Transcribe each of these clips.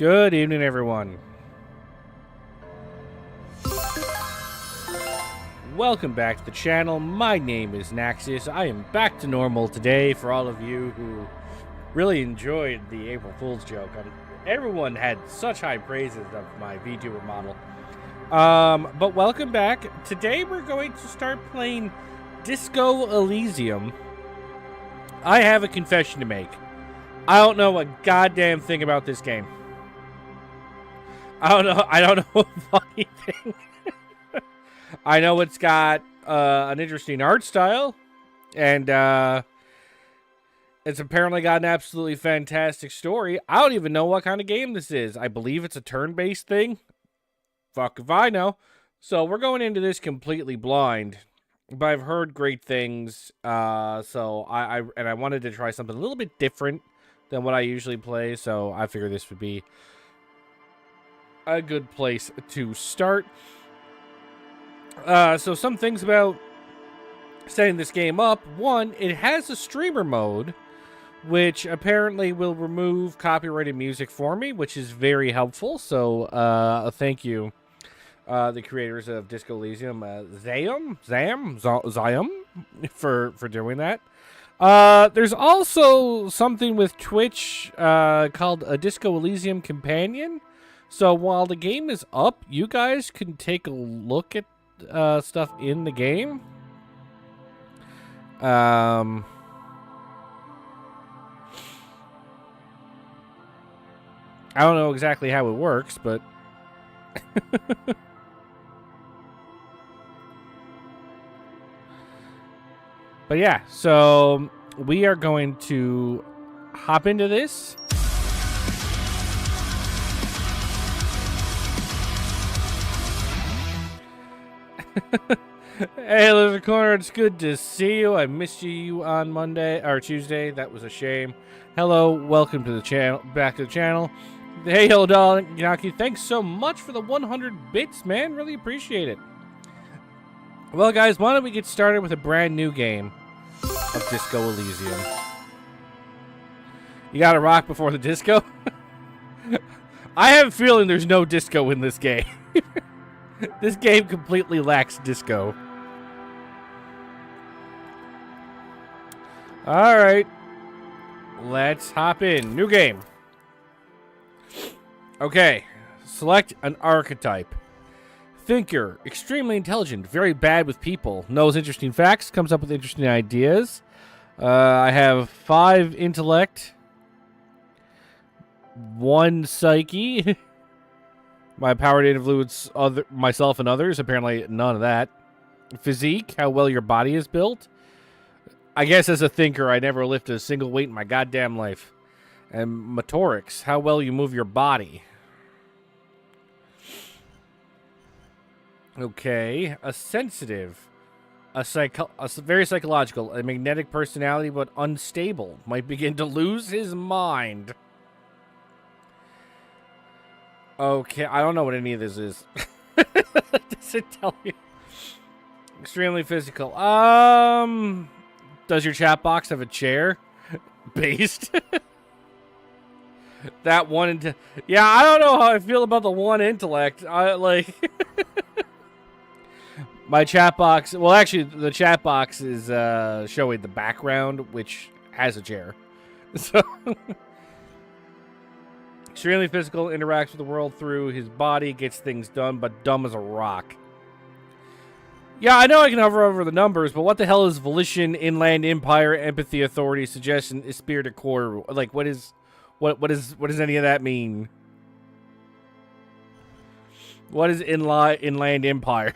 Good evening, everyone. Welcome back to the channel. My name is Naxis. I am back to normal today for all of you who really enjoyed the April Fool's joke. Everyone had such high praises of my VTuber model. But welcome back. Today we're going to start playing Disco Elysium. I have a confession to make. I don't know a goddamn thing about this game. I don't know a fucking thing. I know it's got an interesting art style, and it's apparently got an absolutely fantastic story. I don't even know what kind of game this is. I believe it's a turn-based thing. Fuck if I know. So we're going into this completely blind, but I've heard great things. So I wanted to try something a little bit different than what I usually play. So I figured this would be a good place to start. So some things about setting this game up. One, it has a streamer mode, which apparently will remove copyrighted music for me, which is very helpful. So thank you, the creators of Disco Elysium, Zam, for doing that. There's also something with Twitch called a Disco Elysium Companion. So while the game is up, you guys can take a look at stuff in the game. I don't know exactly how it works, but but yeah, so we are going to hop into this. Hey, Lizard Corner, it's good to see you. I missed you on Monday or Tuesday. That was a shame. Hello, welcome to the channel, back to the channel. Hey, hello, darling, Yaki. Thanks so much for the 100 bits, man. Really appreciate it. Well, guys, why don't we get started with a brand new game of Disco Elysium? You got to rock before the disco. I have a feeling there's no disco in this game. This game completely lacks disco. Alright. Let's hop in. New game. Okay. Select an archetype. Thinker. Extremely intelligent. Very bad with people. Knows interesting facts. Comes up with interesting ideas. I have 5 intellect. 1 psyche. My power to influence myself and others. Apparently none of that. Physique. How well your body is built. I guess as a thinker, I never lifted a single weight in my goddamn life. And motorics. How well you move your body. Okay. A sensitive. A very psychological. A magnetic personality, but unstable. Might begin to lose his mind. Okay, I don't know what any of this is. Does it tell you? Extremely physical. Does your chat box have a chair? Based? That one yeah, I don't know how I feel about the 1 intellect. I like my chat box. Well, actually, the chat box is showing the background, which has a chair. So. Extremely physical, interacts with the world through his body, gets things done, but dumb as a rock. Yeah, I know I can hover over the numbers, but what the hell is volition, inland empire, empathy, authority, suggestion, spirit, of core? Like, what does any of that mean? What is inland empire?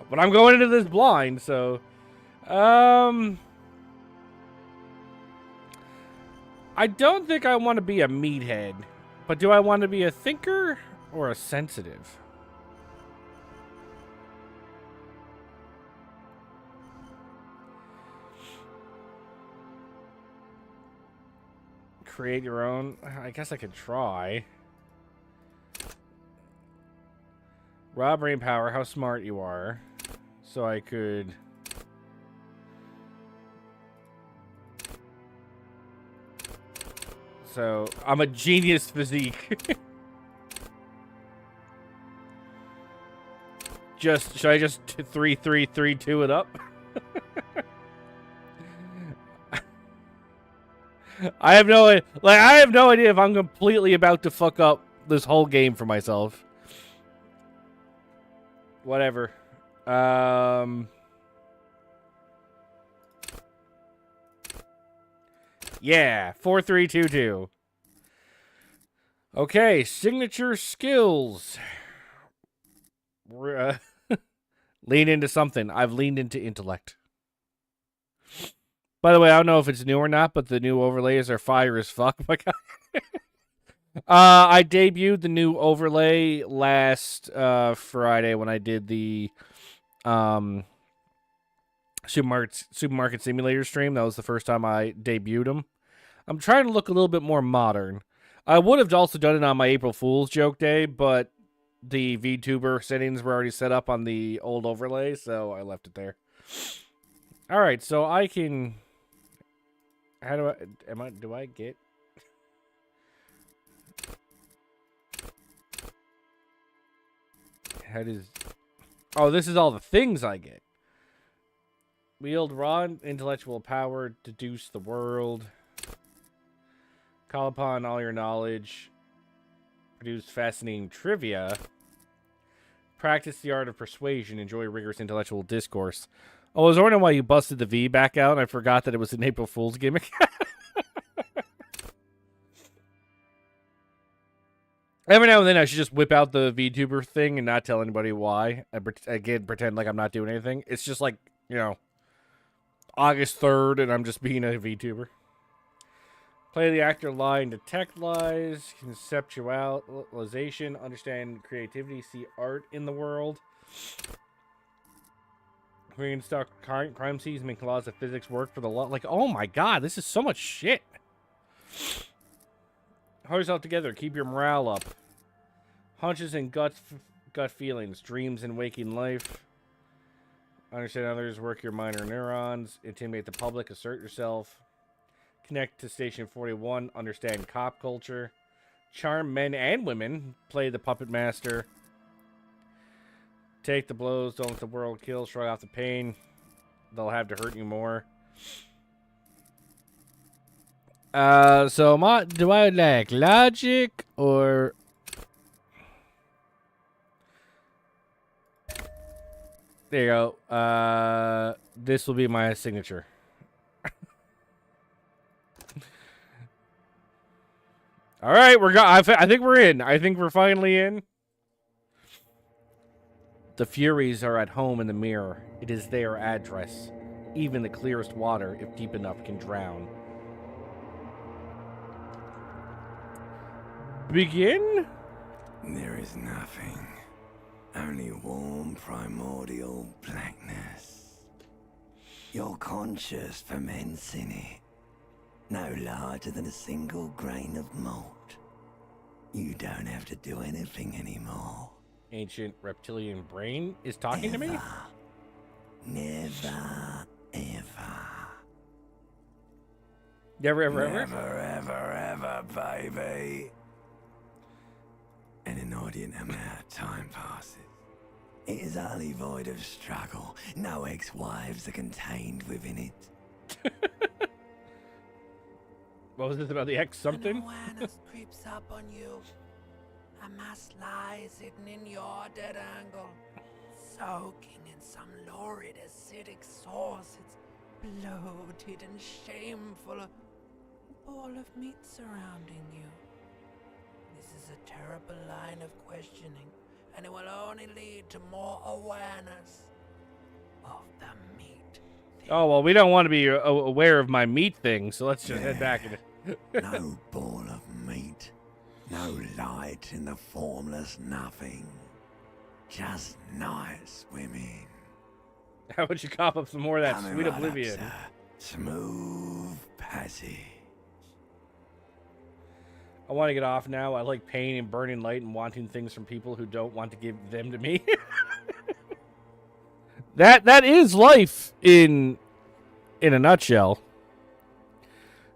But I'm going into this blind, so I don't think I want to be a meathead, but do I want to be a thinker or a sensitive? Create your own. I guess I could try. Raw brain power, how smart you are. So I could... So I'm a genius physique. Should I just 3-3-3-2 it up? I have no idea if I'm completely about to fuck up this whole game for myself. Whatever. Yeah, 4-3-2-2. Okay, signature skills. Lean into something. I've leaned into intellect. By the way, I don't know if it's new or not, but the new overlays are fire as fuck. My God. I debuted the new overlay last Friday when I did the supermarket simulator stream. That was the first time I debuted them. I'm trying to look a little bit more modern. I would have also done it on my April Fool's joke day, but the VTuber settings were already set up on the old overlay, so I left it there. All right, so I can. How do I? Do I get? How does? Oh, this is all the things I get. Wield raw intellectual power, deduce the world. Call upon all your knowledge. Produce fascinating trivia. Practice the art of persuasion. Enjoy rigorous intellectual discourse. Oh, I was wondering why you busted the V back out, and I forgot that it was an April Fool's gimmick. Every now and then I should just whip out the VTuber thing and not tell anybody why. Again, pretend like I'm not doing anything. It's just like, you know, August 3rd, and I'm just being a VTuber. Play the actor line, detect lies, conceptualization, understand creativity, see art in the world. Reinstock crime scenes, make laws of physics work for the law. Like, oh my God, this is so much shit. Hold yourself together, keep your morale up. Hunches and gut feelings, dreams and waking life. Understand others, work your minor neurons, intimidate the public, assert yourself. Connect to Station 41, understand cop culture. Charm men and women, play the puppet master. Take the blows, don't let the world kill, shrug off the pain. They'll have to hurt you more. So do I like logic or... There you go. This will be my signature. All right, I think we're in. I think we're finally in. The Furies are at home in the mirror. It is their address. Even the clearest water, if deep enough, can drown. Begin? There is nothing. Only warm primordial blackness. Your conscious ferments in it. No larger than a single grain of malt. You don't have to do anything anymore. Ancient reptilian brain is talking to me? Never, ever. Never, ever, ever? Never, ever, ever, baby. An inordinate amount of time passes. It is utterly void of struggle. No ex-wives are contained within it. What was this about the X something? An awareness creeps up on you. A mass lies hidden in your dead angle, soaking in some lurid acidic sauce. It's bloated and shameful. A ball of meat surrounding you. This is a terrible line of questioning, and it will only lead to more awareness of the meat. Oh, well, we don't want to be aware of my meat thing, so let's just head back. No ball of meat. No light in the formless nothing. Just nice women. How about you cop up some more of that Coming sweet right oblivion? up, sir. Smooth passage. I want to get off now. I like pain and burning light and wanting things from people who don't want to give them to me. That is life in a nutshell.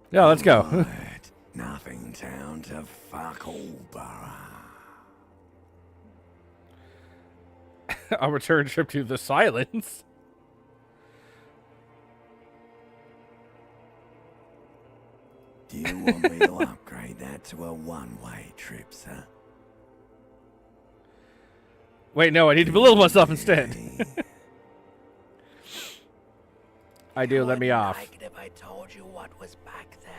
Yeah, let's go. Nothing in town to fuck all borough. A return trip to the silence. Do you want me to upgrade that to a one-way trip, sir? Wait, no, I need to belittle myself instead. I do, let me off. Like it if I told you what was back there.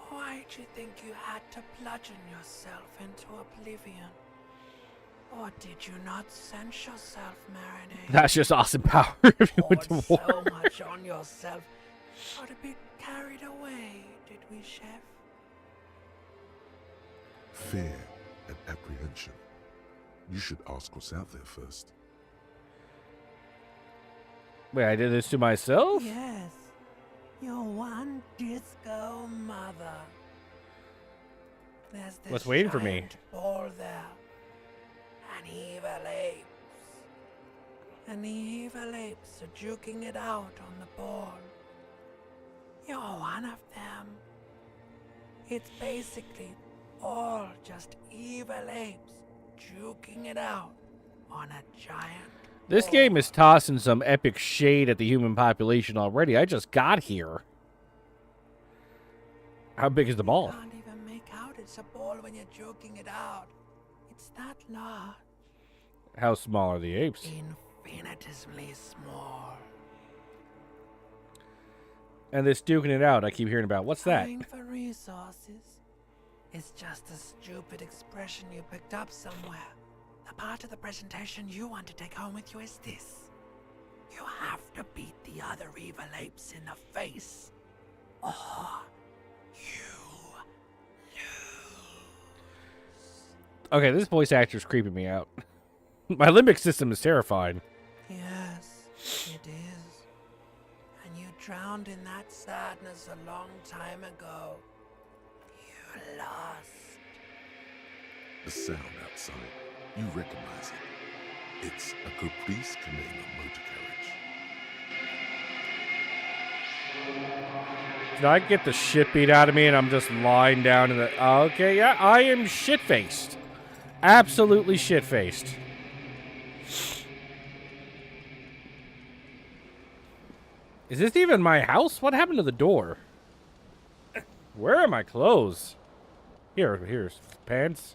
Why'd you think you had to bludgeon yourself into oblivion? Or did you not sense yourself marinating? That's just awesome power if you went to war. So much on yourself. Got a bit carried away, did we, Chef? Fear and apprehension. You should ask what's out there first. Wait, I did this to myself? Yes. Your one disco mother. There's this What's waiting for me? giant ball there. And evil apes. And the evil apes are juking it out on the ball. You're one of them. It's basically all just evil apes juking it out on a giant This ball. game is tossing some epic shade at the human population already. I just got here. How big is the ball? You can't even make out it's a ball when you're joking it out. It's that large. How small are the apes? Infinitesimally small. And this duking it out I keep hearing about. What's that? Vying for resources. It's just a stupid expression you picked up somewhere. The part of the presentation you want to take home with you is this. You have to beat the other evil apes in the face. Or you lose. Okay, this voice actor's creeping me out. My limbic system is terrifying. Yes, it is. And you drowned in that sadness a long time ago. You lost. The sound outside, you recognize it. It's a Caprice Canela motor carriage. Did I get the shit beat out of me and I'm just lying down in the... Okay, yeah, I am shit-faced. Absolutely shit-faced. Is this even my house? What happened to the door? Where are my clothes? Here's pants.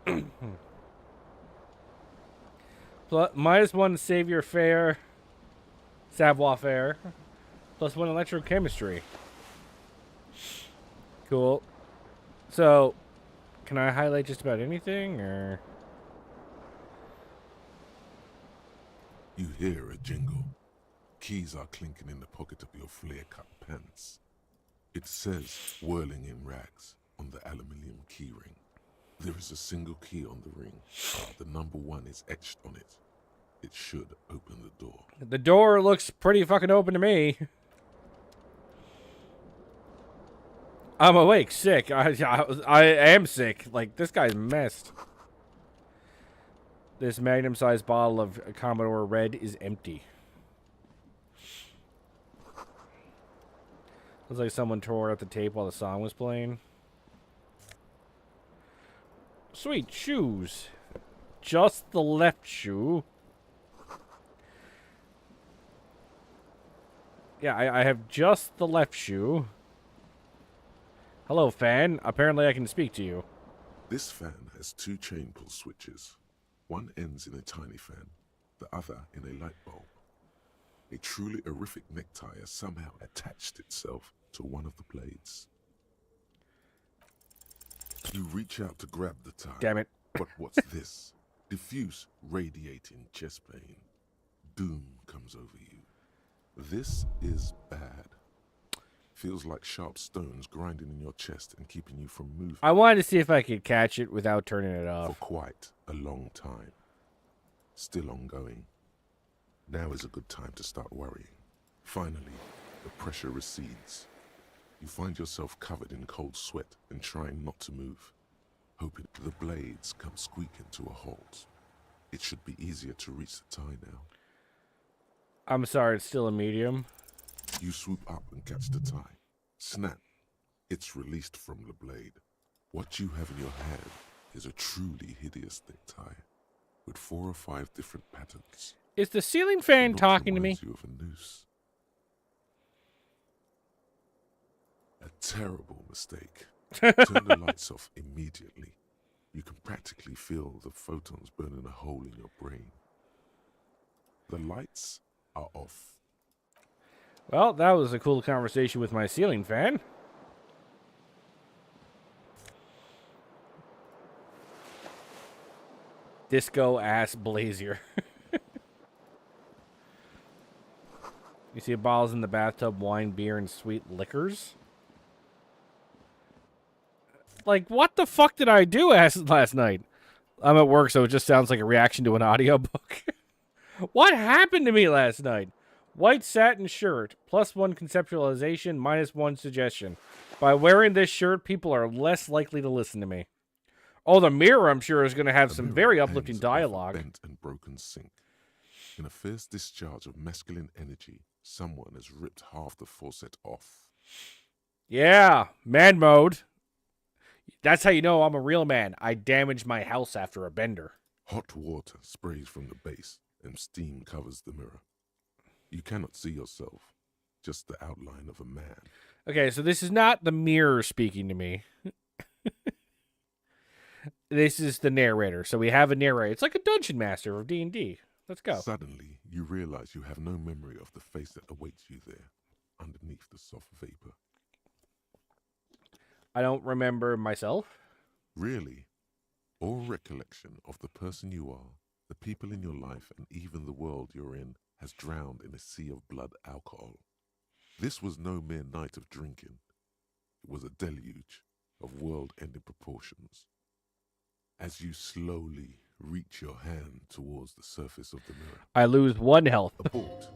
-1 savior fair. Savoir faire. +1 electrochemistry. Cool. So, can I highlight just about anything, or? You hear a jingle. Keys are clinking in the pocket of your flare-cut pants. It says, whirling in rags, on the aluminium keyring. There is a single key on the ring. The number 1 is etched on it. It should open the door. The door looks pretty fucking open to me. I'm awake, sick. I am sick. Like, this guy's messed. This magnum-sized bottle of Commodore Red is empty. Looks like someone tore out the tape while the song was playing. Sweet shoes. Just the left shoe. Yeah, I have just the left shoe. Hello, fan. Apparently I can speak to you. This fan has 2 chain pull switches. One ends in a tiny fan, the other in a light bulb. A truly horrific necktie has somehow attached itself to one of the blades. You reach out to grab the tie. Damn it. But what's this? Diffuse, radiating chest pain. Doom comes over you. This is bad. Feels like sharp stones grinding in your chest and keeping you from moving. I wanted to see if I could catch it without turning it For off. quite a long time. Still ongoing. Now is a good time to start worrying. Finally, the pressure recedes. You find yourself covered in cold sweat and trying not to move, hoping the blades come squeaking to a halt. It should be easier to reach the tie now. I'm sorry, it's still a medium. You swoop up and catch the tie. Snap. It's released from the blade. What you have in your hand is a truly hideous necktie with 4 or 5 different patterns. Is the ceiling fan The knot talking to me? reminds you of a noose. A terrible mistake. Turn the lights off immediately. You can practically feel the photons burning a hole in your brain. The lights are off. Well, that was a cool conversation with my ceiling fan. Disco ass blazer. You see bottles in the bathtub, wine, beer, and sweet liquors. Like, what the fuck did I do last night? I'm at work, so it just sounds like a reaction to an audiobook. What happened to me last night? White satin shirt, +1 conceptualization, -1 suggestion. By wearing this shirt, people are less likely to listen to me. Oh, the mirror, I'm sure, is going to have some very uplifting hangs above a dialogue. bent and broken sink. In a fierce discharge of masculine energy, someone has ripped half the faucet off. Yeah, man mode. That's how you know I'm a real man. I damaged my house after a bender. Hot water sprays from the base, and steam covers the mirror. You cannot see yourself, just the outline of a man. Okay, so this is not the mirror speaking to me. This is the narrator. So we have a narrator. It's like a dungeon master of D&D. Let's go. Suddenly, you realize you have no memory of the face that awaits you there, underneath the soft vapor. I don't remember myself. Really, all recollection of the person you are, the people in your life, and even the world you're in has drowned in a sea of blood alcohol. This was no mere night of drinking. It was a deluge of world-ending proportions. As you slowly reach your hand towards the surface of the mirror, I lose 1 health. abort.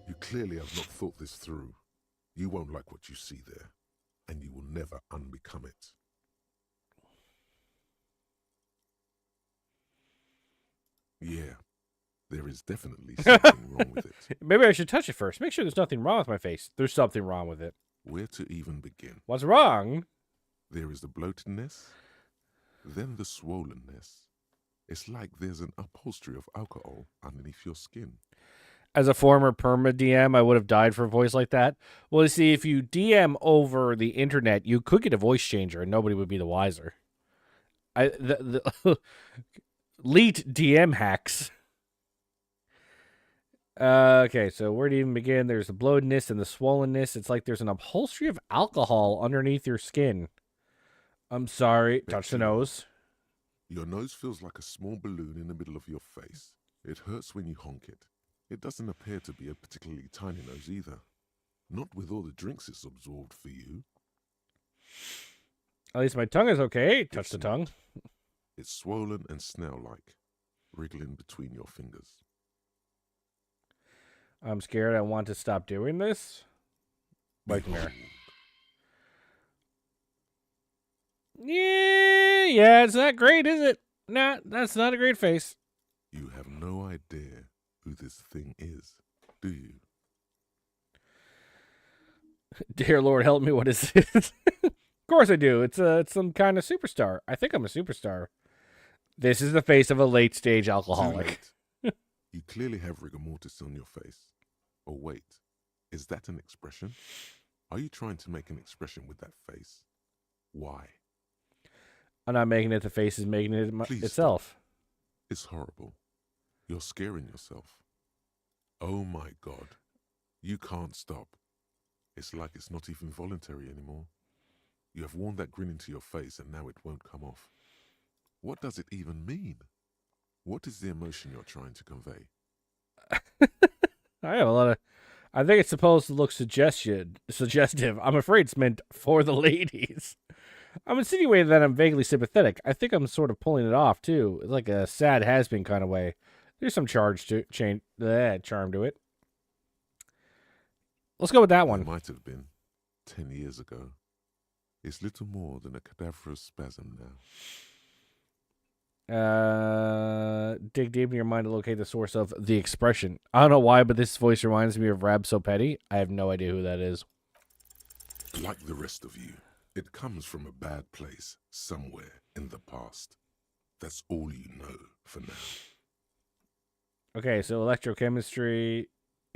You clearly have not thought this through. You won't like what you see there, and you will never unbecome it. Yeah, there is definitely something wrong with it. Maybe I should touch it first. Make sure there's nothing wrong with my face. There's something wrong with it. Where to even begin? What's wrong? There is the bloatedness, then the swollenness. It's like there's an upholstery of alcohol underneath your skin. As a former perma DM, I would have died for a voice like that. Well, you see, if you DM over the internet, you could get a voice changer, and nobody would be the wiser. The Leet DM hacks. Okay, so where to even begin? There's the bloatedness and the swollenness. It's like there's an upholstery of alcohol underneath your skin. I'm sorry. Touch the nose. Your nose feels like a small balloon in the middle of your face. It hurts when you honk it. It doesn't appear to be a particularly tiny nose either. Not with all the drinks it's absorbed for you. At least my tongue is okay. Touch the tongue. It's swollen and snail-like, wriggling between your fingers. I'm scared. I want to stop doing this. Wipe the mirror. Yeah, it's not great, is it? Nah, that's not a great face. You have no idea who this thing is, do you? Dear Lord, help me. What is it? Of course I do. It's some kind of superstar. I think I'm a superstar. This is the face of a late-stage alcoholic. Too late. You clearly have rigor mortis on your face. Oh, wait. Is that an expression? Are you trying to make an expression with that face? Why? I'm not making it. The face is making it Please itself. Stop. It's horrible. You're scaring yourself. Oh my God. You can't stop. It's like it's not even voluntary anymore. You have worn that grin into your face and now it won't come off. What does it even mean? What is the emotion you're trying to convey? I have a lot of... I think it's supposed to look suggestive. I'm afraid it's meant for the ladies. I'm insinuating that I'm vaguely sympathetic. I think I'm sort of pulling it off, too. It's like a sad has-been kind of way. There's some charm to it. Let's go with that one. It might have been 10 years ago. It's little more than a cadaverous spasm now. Dig deep in your mind to locate the source of the expression. I don't know why, but this voice reminds me of Rab So Petty. I have no idea who that is. Like the rest of you, It comes from a bad place somewhere in the past. That's all you know for now. Okay, so electrochemistry,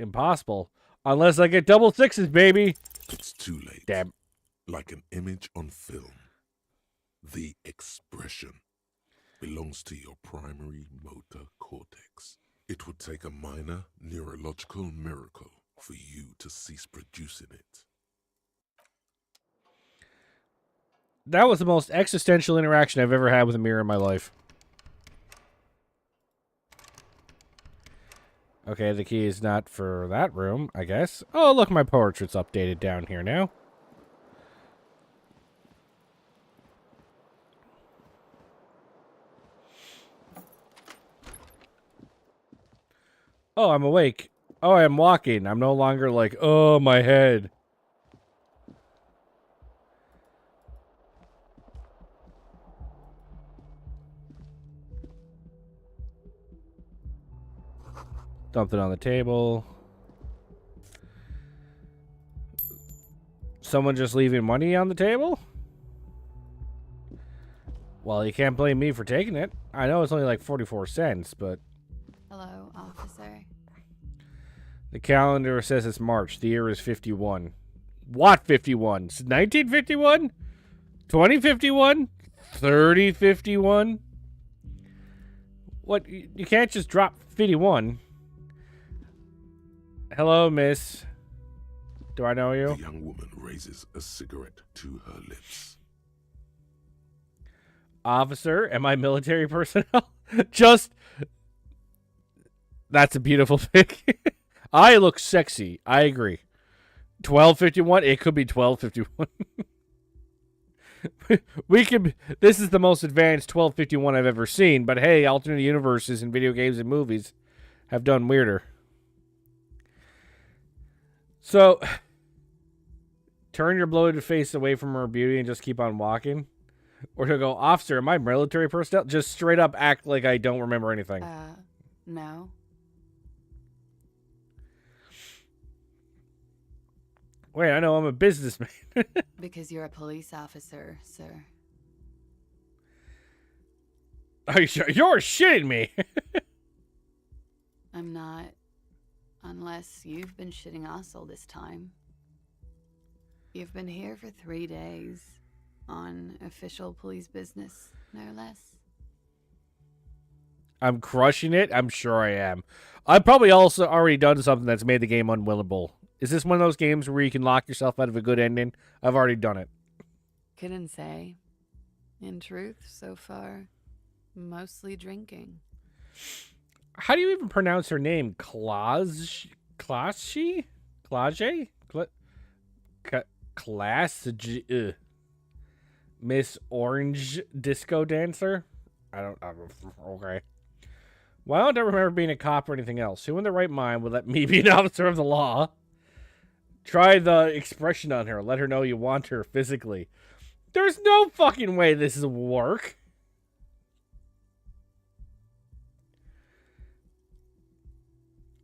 impossible. Unless I get double sixes, baby. It's too late. Damn. Like an image on film. The expression belongs to your primary motor cortex. It would take a minor neurological miracle for you to cease producing it. That was the most existential interaction I've ever had with a mirror in my life. Okay, the key is not for that room, I guess. Oh, look, my portrait's updated down here now. Oh, I'm awake. Oh, I'm walking. I'm no longer like, oh, my head. Something on the table. Someone just leaving money on the table? Well, you can't blame me for taking it. I know it's only like 44 cents, but... Hello, officer. The calendar says it's March. The year is 51. What 51? 1951? 2051? 3051? What? You can't just drop 51. Hello, miss. Do I know you? The young woman raises a cigarette to her lips. Officer, am I military personnel? Just... That's a beautiful pic. I look sexy. I agree. 1251? It could be 1251. We could... This is the most advanced 1251 I've ever seen, but hey, alternate universes in video games and movies have done weirder. So, turn your bloated face away from her beauty and just keep on walking? Or to go, officer, am I military personnel? Just straight up act like I don't remember anything. No. Wait, I know I'm a businessman. Because you're a police officer, sir. Are you sure? You're shitting me. I'm not. Unless you've been shitting us all this time. You've been here for 3 days. On official police business, no less. I'm crushing it. I'm sure I am. I've probably also already done something that's made the game unwinnable. Is this one of those games where you can lock yourself out of a good ending? I've already done it. Couldn't say. In truth, so far, mostly drinking. How do you even pronounce her name? Clash? Miss Orange Disco Dancer? Okay. Well, I don't remember being a cop or anything else. Who in their right mind would let me be an officer of the law? Try the expression on her. Let her know you want her physically. There's no fucking way this will work.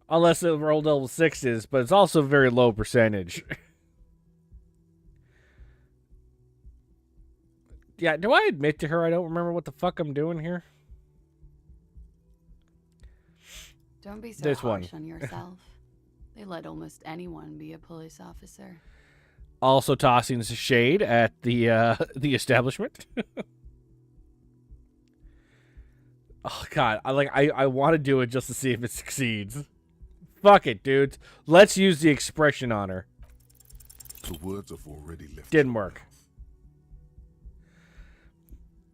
Unless it rolled level 6s, but it's also a very low percentage. Yeah, do I admit to her I don't remember what the fuck I'm doing here? Don't be so This harsh one. on yourself. They let almost anyone be a police officer. Also tossing shade at the establishment. Oh god, I want to do it just to see if it succeeds. Fuck it, dudes. Let's use the expression on her. The words have already left. Didn't work.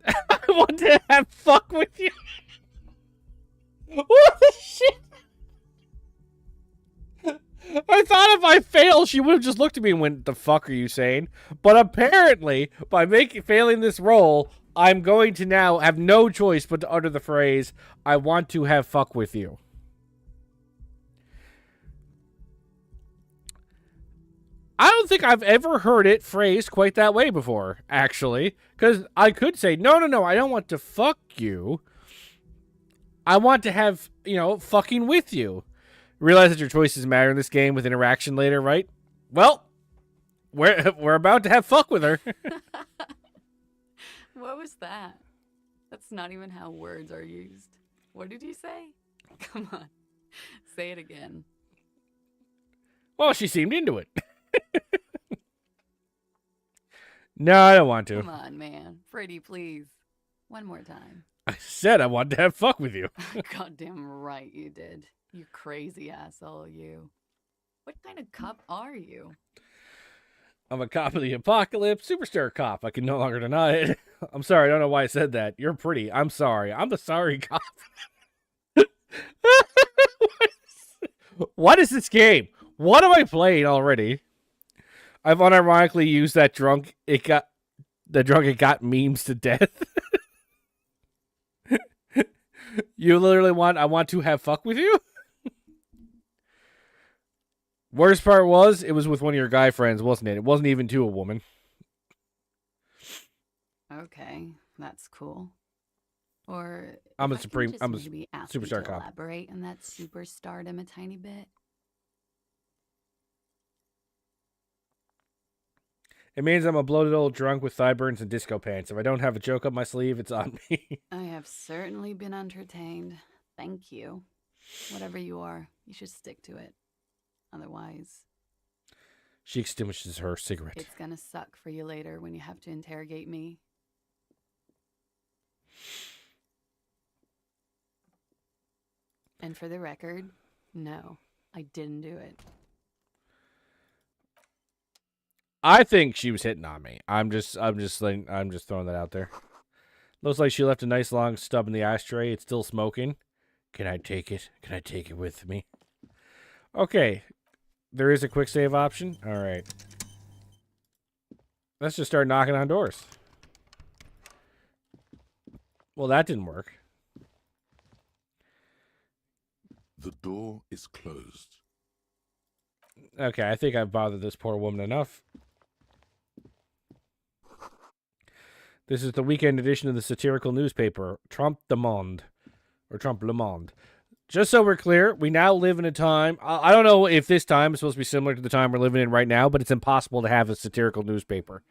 I want to have fuck with you. What the shit? I thought if I failed, she would have just looked at me and went, "The fuck are you saying?" But apparently, by failing this roll, I'm going to now have no choice but to utter the phrase, "I want to have fuck with you." I don't think I've ever heard it phrased quite that way before, actually. Because I could say, no, I don't want to fuck you. I want to have, fucking with you. Realize that your choices matter in this game with interaction later, right? Well, We're about to have fuck with her. What was that? That's not even how words are used. What did you say? Come on. Say it again. Well, she seemed into it. No, I don't want to. Come on, man. Pretty, please. One more time. I said I wanted to have fuck with you. Goddamn right you did. You crazy asshole, you. What kind of cop are you? I'm a cop of the apocalypse, superstar cop. I can no longer deny it. I'm sorry, I don't know why I said that. You're pretty. I'm sorry. I'm the sorry cop. What is this game? What am I playing already? I've unironically used that drunk. It got memes to death. You literally I want to have fuck with you? Worst part was, it was with one of your guy friends, wasn't it? It wasn't even to a woman. Okay, that's cool. Or I'm a if I can supreme- just I'm a maybe ask you superstar to cop. Elaborate on that superstardom a tiny bit. It means I'm a bloated old drunk with thigh burns and disco pants. If I don't have a joke up my sleeve, it's on me. I have certainly been entertained. Thank you. Whatever you are, you should stick to it. Otherwise, She extinguishes her cigarette. it's gonna suck for you later when you have to interrogate me. And for the record, no, I didn't do it. I think she was hitting on me. I'm just throwing that out there. Looks like she left a nice long stub in the ashtray. It's still smoking. Can I take it? Can I take it with me? Okay. There is a quick save option. All right. Let's just start knocking on doors. Well, that didn't work. The door is closed. Okay, I think I've bothered this poor woman enough. This is the weekend edition of the satirical newspaper, Trump Le Monde. Or Trump Le Monde. Just so we're clear, we now live in a time... I don't know if this time is supposed to be similar to the time we're living in right now, but it's impossible to have a satirical newspaper.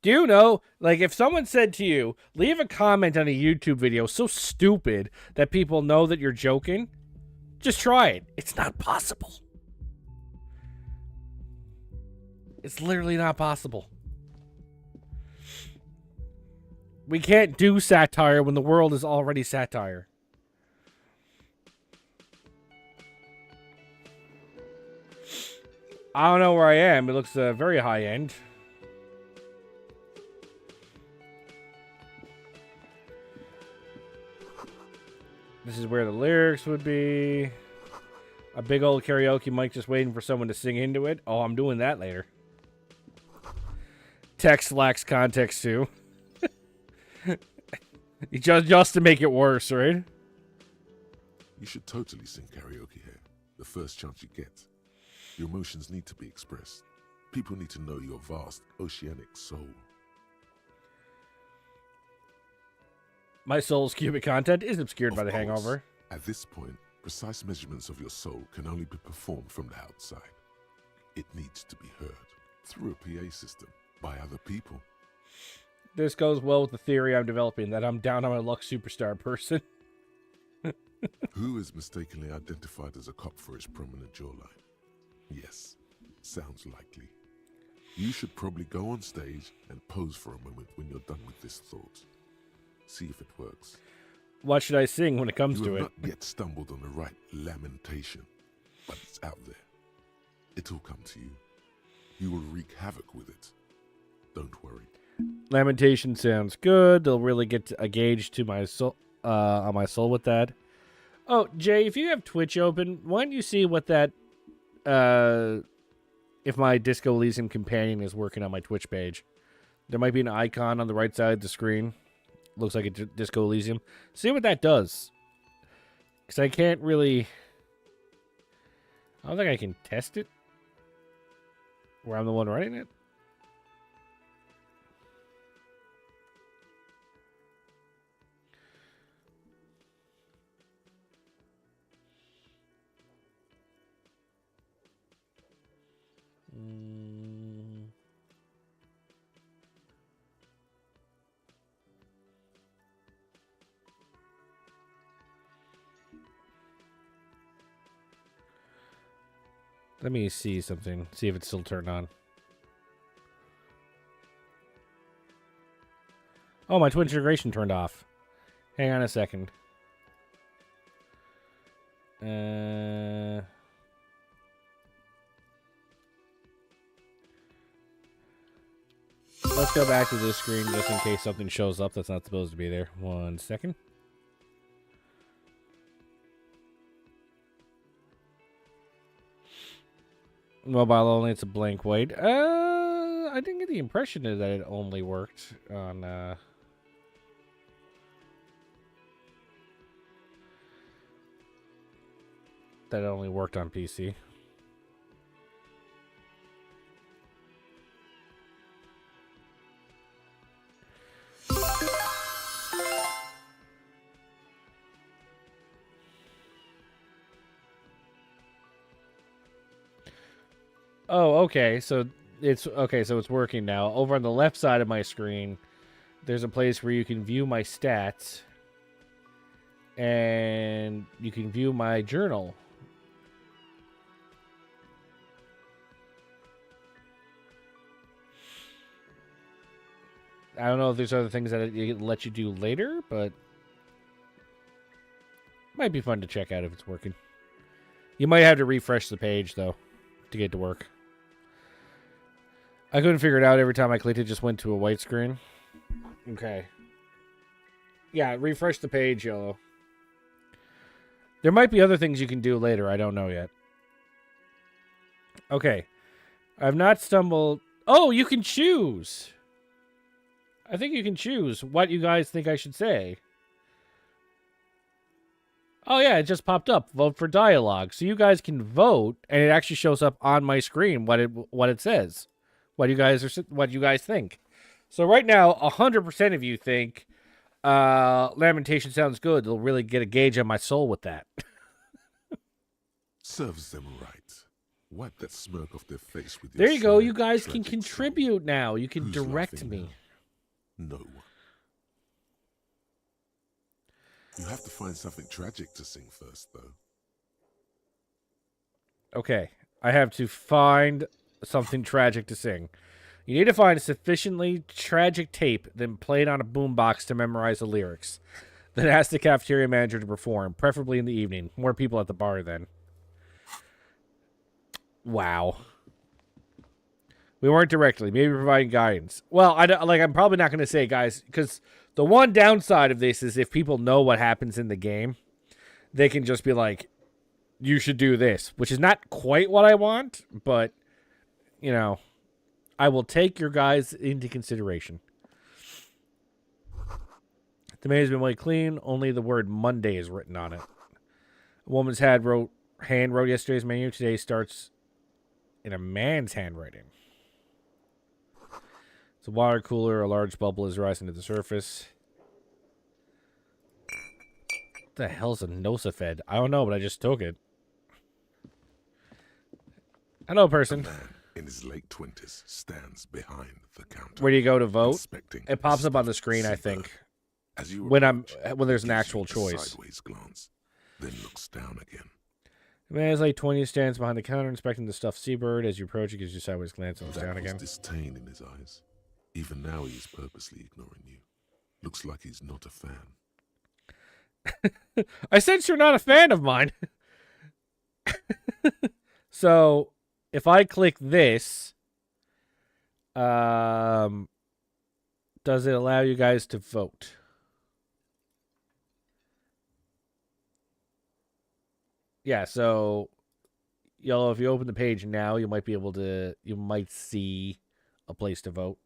Do you know, like, if someone said to you, leave a comment on a YouTube video so stupid that people know that you're joking, just try it. It's not possible. It's literally not possible. We can't do satire when the world is already satire. I don't know where I am. It looks very high end. This is where the lyrics would be. A big old karaoke mic just waiting for someone to sing into it. Oh, I'm doing that later. Text lacks context too. just to make it worse, right? You should totally sing karaoke here, the first chance you get. Your emotions need to be expressed. People need to know your vast, oceanic soul. My soul's cubic content is obscured by Of the course, hangover. At this point, precise measurements of your soul can only be performed from the outside. It needs to be heard through a PA system by other people. This goes well with the theory I'm developing that I'm down on my luck superstar person. Who is mistakenly identified as a cop for his prominent jawline? Yes, sounds likely. You should probably go on stage and pose for a moment when you're done with this thought. See if it works. What should I sing when it comes You to have it? not yet stumbled on the right lamentation, but it's out there. It'll come to you. You will wreak havoc with it. Don't worry. Lamentation sounds good. They'll really get a gauge to my soul, on my soul with that. Oh, Jay, if you have Twitch open, why don't you see what that, if my Disco Elysium companion is working on my Twitch page? There might be an icon on the right side of the screen. Looks like a Disco Elysium. See what that does. Because I can't really... I don't think I can test it. Where I'm the one writing it. Let me see something. See if it's still turned on. Oh, my Twitch integration turned off. Hang on a second. Let's go back to this screen just in case something shows up that's not supposed to be there. 1 second. Mobile only, it's a blank white. I didn't get the impression that it only worked on, that it only worked on PC. Oh, okay. So it's working now. Over on the left side of my screen, there's a place where you can view my stats and you can view my journal. I don't know if there's other things that it let you do later, but might be fun to check out if it's working. You might have to refresh the page though to get it to work. I couldn't figure it out every time I clicked it, just went to a white screen. Okay. Yeah, refresh the page, Yellow. There might be other things you can do later, I don't know yet. Okay. I've not stumbled... Oh, you can choose! I think you can choose what you guys think I should say. Oh yeah, it just popped up. Vote for dialogue. So you guys can vote, and it actually shows up on my screen what it says. What you guys think. So right now, 100% of you think Lamentation sounds good. They'll really get a gauge on my soul with that. Serves them right. Wipe that smirk off their face with your There you go. sad, You guys can tragic contribute now. You can Who's direct laughing me. now? No one. You have to find something tragic to sing first, though. Okay. I have to find something tragic to sing. You need to find a sufficiently tragic tape, then play it on a boombox to memorize the lyrics. Then ask the cafeteria manager to perform, preferably in the evening. More people at the bar then. Wow. We weren't directly, maybe providing guidance. Well, I'm probably not going to say, guys, because the one downside of this is if people know what happens in the game, they can just be like, you should do this, which is not quite what I want, but, you know, I will take your guys into consideration. The menu has been wiped clean. Only the word Monday is written on it. A woman's hand wrote yesterday's menu. Today starts in a man's handwriting. It's a water cooler. A large bubble is rising to the surface. What the hell's a Nosafed? I don't know, but I just took it. Hello, person. A man in his late 20s stands behind the counter. Where do you go to vote? Inspecting It pops up on the screen, I think. When there's an actual choice. Sideways glance, then looks down again. The man is late 20s, stands behind the counter inspecting the stuffed seabird. As you approach, he gives you a sideways glance and looks down again. Disdain in his eyes. Even now he is purposely ignoring you. Looks like he's not a fan. I sense you're not a fan of mine. So, if I click this, does it allow you guys to vote? Yeah, so, Yellow, if you open the page now, you might see a place to vote.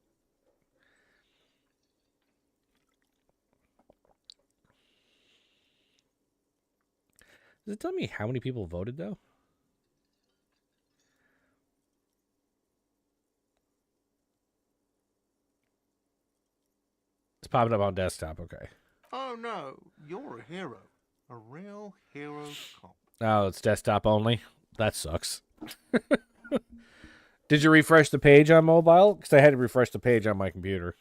Does it tell me how many people voted, though? It's popping up on desktop, okay. Oh no, you're a hero. A real hero cop. Oh, it's desktop only? That sucks. Did you refresh the page on mobile? Because I had to refresh the page on my computer.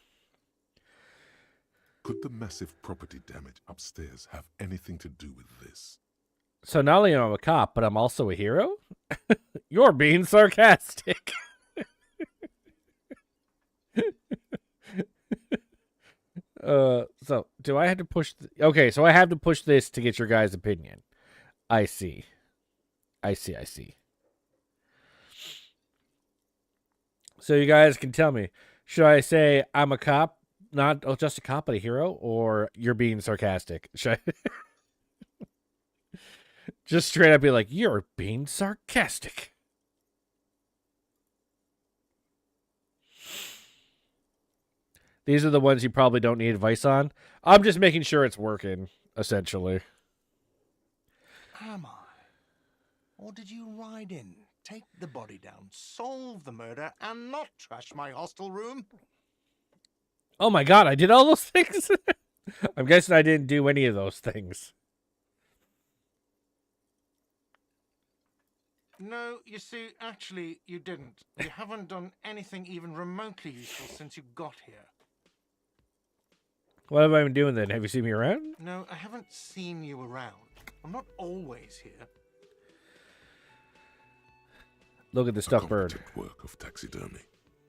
Could the massive property damage upstairs have anything to do with this? So not only am I a cop, but I'm also a hero? You're being sarcastic. So do I have to push? Okay, so I have to push this to get your guys' opinion. I see. I see. So you guys can tell me, should I say I'm a cop, not just a cop, but a hero, or you're being sarcastic? Should I just straight up be like, you're being sarcastic? These are the ones you probably don't need advice on. I'm just making sure it's working, essentially. Am I? Or did you ride in, take the body down, solve the murder, and not trash my hostel room? Oh my god, I did all those things? I'm guessing I didn't do any of those things. No, you see, actually, you didn't. You haven't done anything even remotely useful since you got here. What have I been doing then? Have you seen me around? No, I haven't seen you around. I'm not always here. Look at the A stuffed bird. competent work of taxidermy.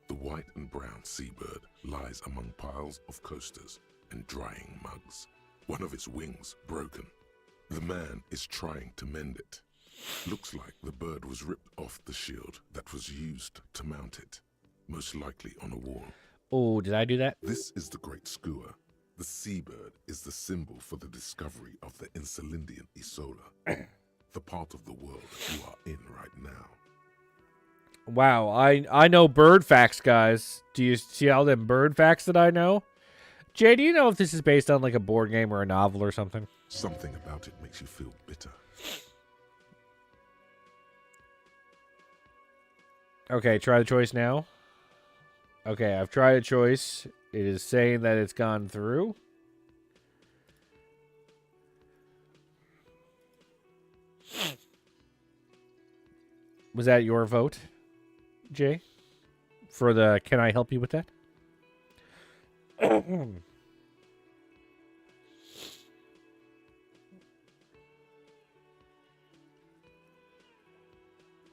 The white and brown seabird lies among piles of coasters and drying mugs. One of its wings broken. The man is trying to mend it. Looks like the bird was ripped off the shield that was used to mount it, most likely on a wall. Oh, did I do that? This is the great skua. The seabird is the symbol for the discovery of the Insulindian Isola, the part of the world you are in right now. Wow, I know bird facts, guys. Do you see all them bird facts that I know? Jay, do you know if this is based on like a board game or a novel or something? Something about it makes you feel bitter. Okay, try the choice now. Okay, I've tried a choice. It is saying that it's gone through. Was that your vote, Jay? For the can I help you with that?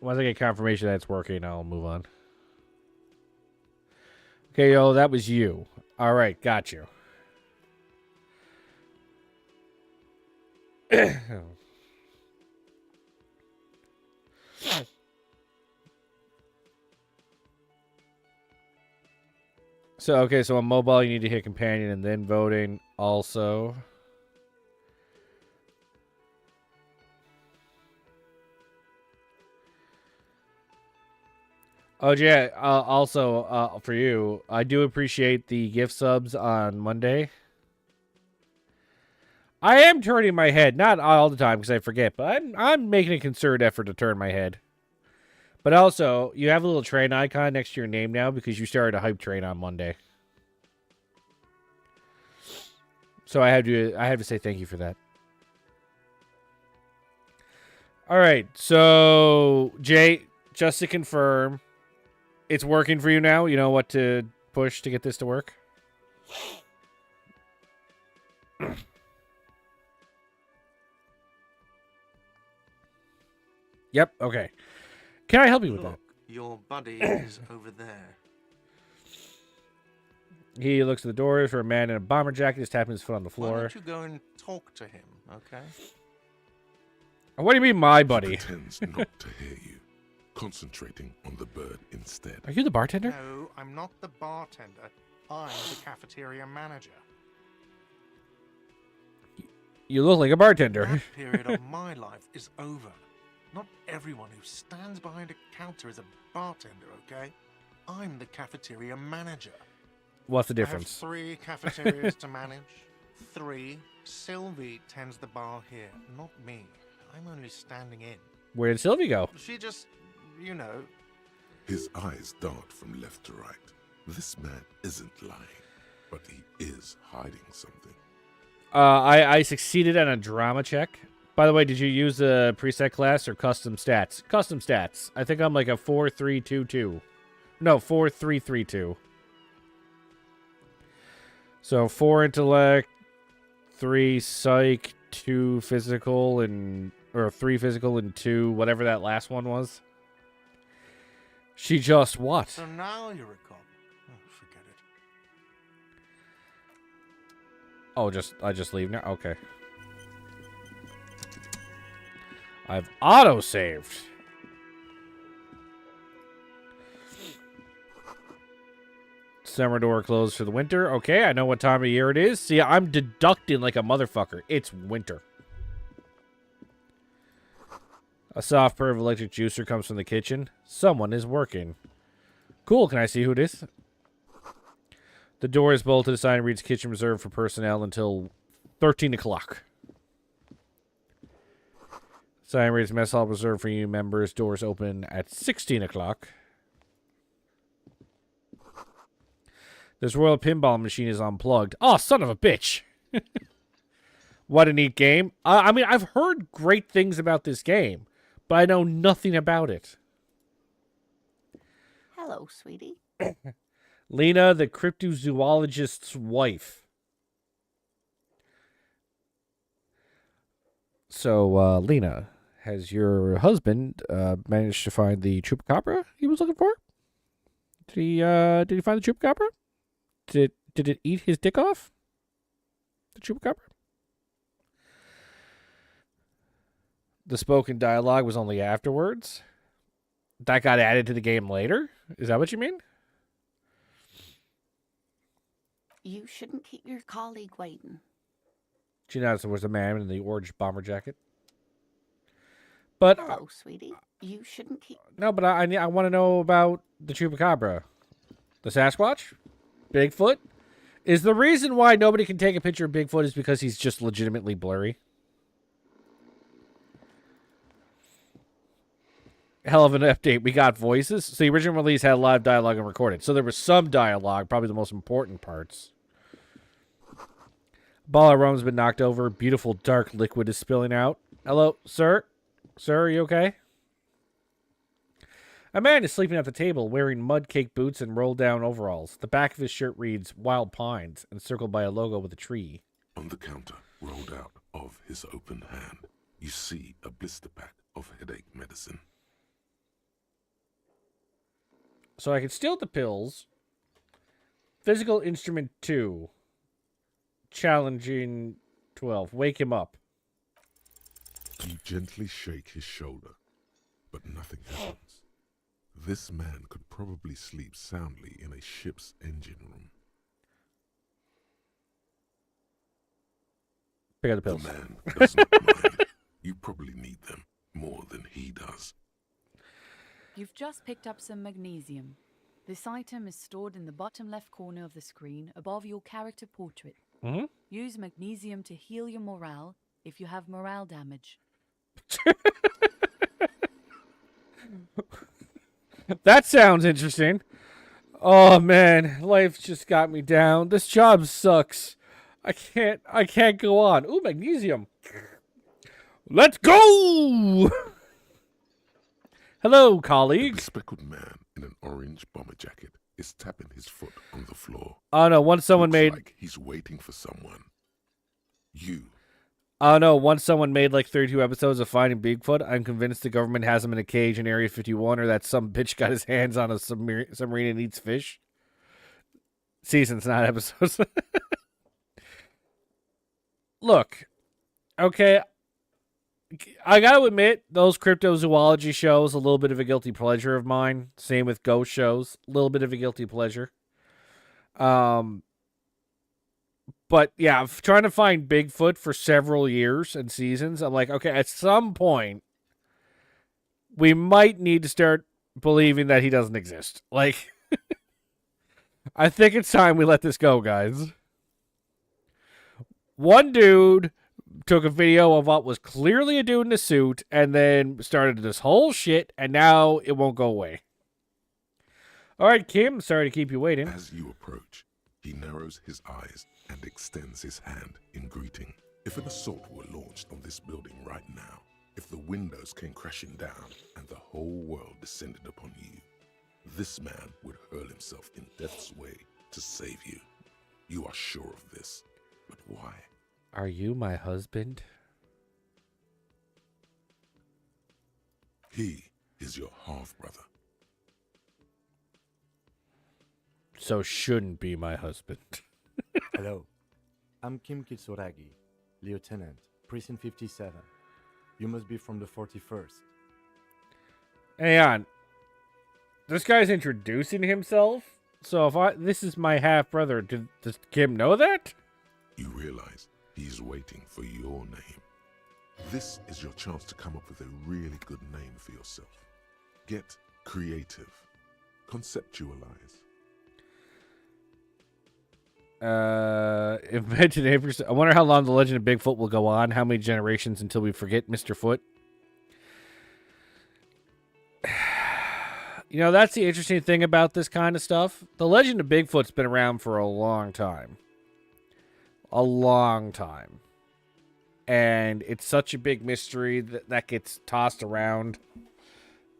Once I get confirmation that it's working, I'll move on. Okay, yo, that was you. All right, got you. So on mobile, you need to hit companion and then voting also. Oh, yeah. Also, for you, I do appreciate the gift subs on Monday. I am turning my head, not all the time because I forget, but I'm making a concerted effort to turn my head. But also, you have a little train icon next to your name now because you started a hype train on Monday. So I have to say thank you for that. All right, so Jay, just to confirm, it's working for you now? You know what to push to get this to work? Yep, okay. Can I help you with that? Look, your buddy is over there. He looks at the doors for a man in a bomber jacket just tapping his foot on the Why floor. don't you go and talk to him, okay? What do you mean, my He buddy? pretends not to hear you, concentrating on the bird instead. Are you the bartender? No, I'm not the bartender. I'm the cafeteria manager. You look like a bartender. That period of my life is over. Not everyone who stands behind a counter is a bartender, okay? I'm the cafeteria manager. What's the I have difference? 3 cafeterias to manage. 3. Sylvie tends the bar here, not me. I'm only standing in. Where did Sylvie go? She just, you know. His eyes dart from left to right. This man isn't lying, but he is hiding something. I succeeded on a drama check. By the way, did you use a preset class or custom stats? Custom stats. I think I'm like a 4-3-2-2. No, 4-3-3-2. So 4 intellect, 3 psych, 2 physical, and or 3 physical and 2, whatever that last one was. She just what? So now you're a cop. Oh, forget it. Oh, I just leave now? Okay. I've auto-saved. Summer door closed for the winter. Okay, I know what time of year it is. See, I'm deducting like a motherfucker. It's winter. A soft purr of electric juicer comes from the kitchen. Someone is working. Cool, can I see who it is? The door is bolted. A sign reads kitchen reserved for personnel until 13 o'clock. Sign reads mess hall reserved for you members. Doors open at 16 o'clock. This royal pinball machine is unplugged. Oh, son of a bitch. What a neat game. I mean, I've heard great things about this game, but I know nothing about it. Hello, sweetie. Lena, the cryptozoologist's wife. So, Lena, has your husband managed to find the chupacabra he was looking for? Did he find the chupacabra? Did it eat his dick off? The chupacabra? The spoken dialogue was only afterwards? That got added to the game later? Is that what you mean? You shouldn't keep your colleague waiting. She noticed there was a man in the orange bomber jacket. But Hello, sweetie. You shouldn't keep... no, but I want to know about the chupacabra. The Sasquatch? Bigfoot? Is the reason why nobody can take a picture of Bigfoot is because he's just legitimately blurry? Hell of an update. We got voices. So the original release had live dialogue and recorded. So there was some dialogue, probably the most important parts. Ball of rum's been knocked over. Beautiful dark liquid is spilling out. Hello, sir? Sir, are you okay? A man is sleeping at the table wearing mud cake boots and rolled down overalls. The back of his shirt reads Wild Pines, encircled by a logo with a tree. On the counter, rolled out of his open hand, you see a blister pack of headache medicine. So I can steal the pills. Physical instrument 2. Challenging 12. Wake him up. You gently shake his shoulder, but nothing happens. This man could probably sleep soundly in a ship's engine room. Pick up the pills. The man does not mind. You probably need them more than he does. You've just picked up some magnesium. This item is stored in the bottom left corner of the screen above your character portrait. Mm-hmm. Use magnesium to heal your morale if you have morale damage. That sounds interesting. Oh man, life just got me down. This job sucks. I can't go on. Ooh, magnesium. Let's go! Hello, A colleagues. speckled man in an orange bomber jacket is tapping his foot on the floor. Oh no, once someone Looks made like he's waiting for someone. You. oh no, once someone made like 32 episodes of Finding Bigfoot, I'm convinced the government has him in a cage in Area 51 or that some bitch got his hands on a submarine and eats fish. Seasons, not episodes. Look, okay, I gotta admit, those cryptozoology shows, a little bit of a guilty pleasure of mine. Same with ghost shows, a little bit of a guilty pleasure. But yeah, I'm trying to find Bigfoot for several years and seasons. I'm like, okay, at some point, we might need to start believing that he doesn't exist. Like, I think it's time we let this go, guys. One dude took a video of what was clearly a dude in a suit and then started this whole shit, and now it won't go away. All right, Kim, sorry to keep you waiting. As you approach, he narrows his eyes and extends his hand in greeting. If an assault were launched on this building right now, if the windows came crashing down and the whole world descended upon you, this man would hurl himself in death's way to save you. You are sure of this, but why? Are you my husband? He is your half-brother. So shouldn't be my husband. Hello. I'm Kim Kitsuragi, Lieutenant, Precinct 57. You must be from the 41st. Hang on. This guy's introducing himself? So if this is my half-brother, does Kim know that? You realize he's waiting for your name. This is your chance to come up with a really good name for yourself. Get creative. Conceptualize. Invented 8%. I wonder how long the legend of Bigfoot will go on. How many generations until we forget Mr. Foot? You know, that's the interesting thing about this kind of stuff. The legend of Bigfoot's been around for a long time. A long time. And it's such a big mystery that gets tossed around.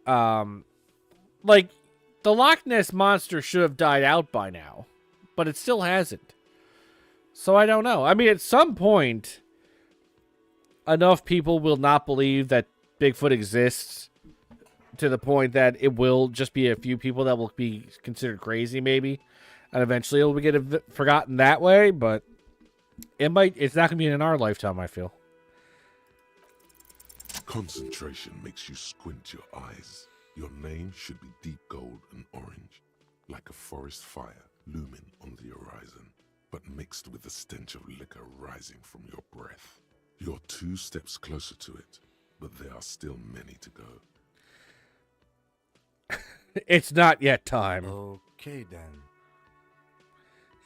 Like, the Loch Ness Monster should have died out by now. But it still hasn't. So I don't know. I mean, at some point, enough people will not believe that Bigfoot exists to the point that it will just be a few people that will be considered crazy, maybe. And eventually it'll get forgotten that way, but it's not going to be in our lifetime, I feel. Concentration makes you squint your eyes. Your name should be deep gold and orange, like a forest fire looming on the horizon, but mixed with the stench of liquor rising from your breath. You're 2 steps closer to it, but there are still many to go. It's not yet time. Okay, then.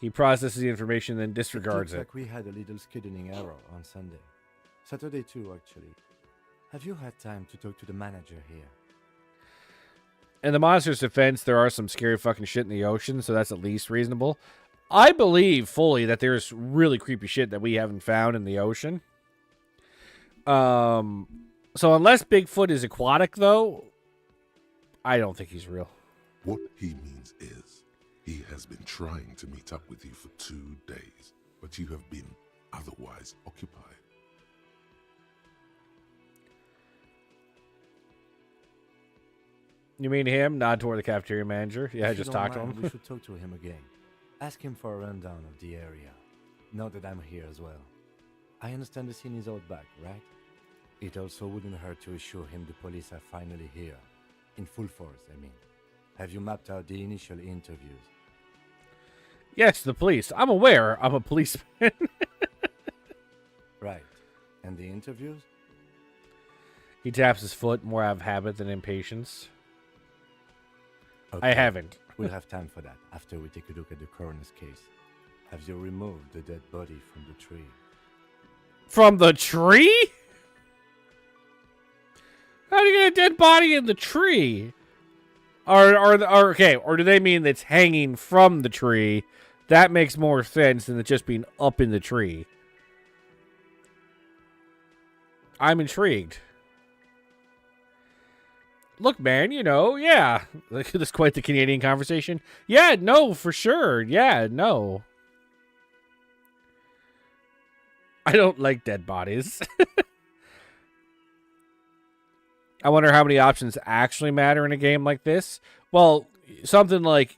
He processes the information, then disregards it. Looks like we had a little scheduling error on Sunday. Saturday too, actually. Have you had time to talk to the manager here? In the monster's defense, there are some scary fucking shit in the ocean, so that's at least reasonable. I believe fully that there's really creepy shit that we haven't found in the ocean. So unless Bigfoot is aquatic, though, I don't think he's real. What he means is, he has been trying to meet up with you for 2 days, but you have been otherwise occupied. You mean him? Nod toward the cafeteria manager. Yeah, I If you just don't talked to mind, him. We should talk to him again. Ask him for a rundown of the area. Now that I'm here as well. I understand the scene is out back, right? It also wouldn't hurt to assure him the police are finally here. In full force, I mean. Have you mapped out the initial interviews? Yes, the police. I'm aware. I'm a policeman. Right. And the interviews? He taps his foot, more out of habit than impatience. Okay. I haven't. We'll have time for that after we take a look at the coroner's case. Have you removed the dead body from the tree? From the tree? How do you get a dead body in the tree? Or do they mean it's hanging from the tree? That makes more sense than it just being up in the tree. I'm intrigued. Look, man, yeah. This is quite the Canadian conversation. Yeah, no, for sure. Yeah, no. I don't like dead bodies. I wonder how many options actually matter in a game like this. Well, something like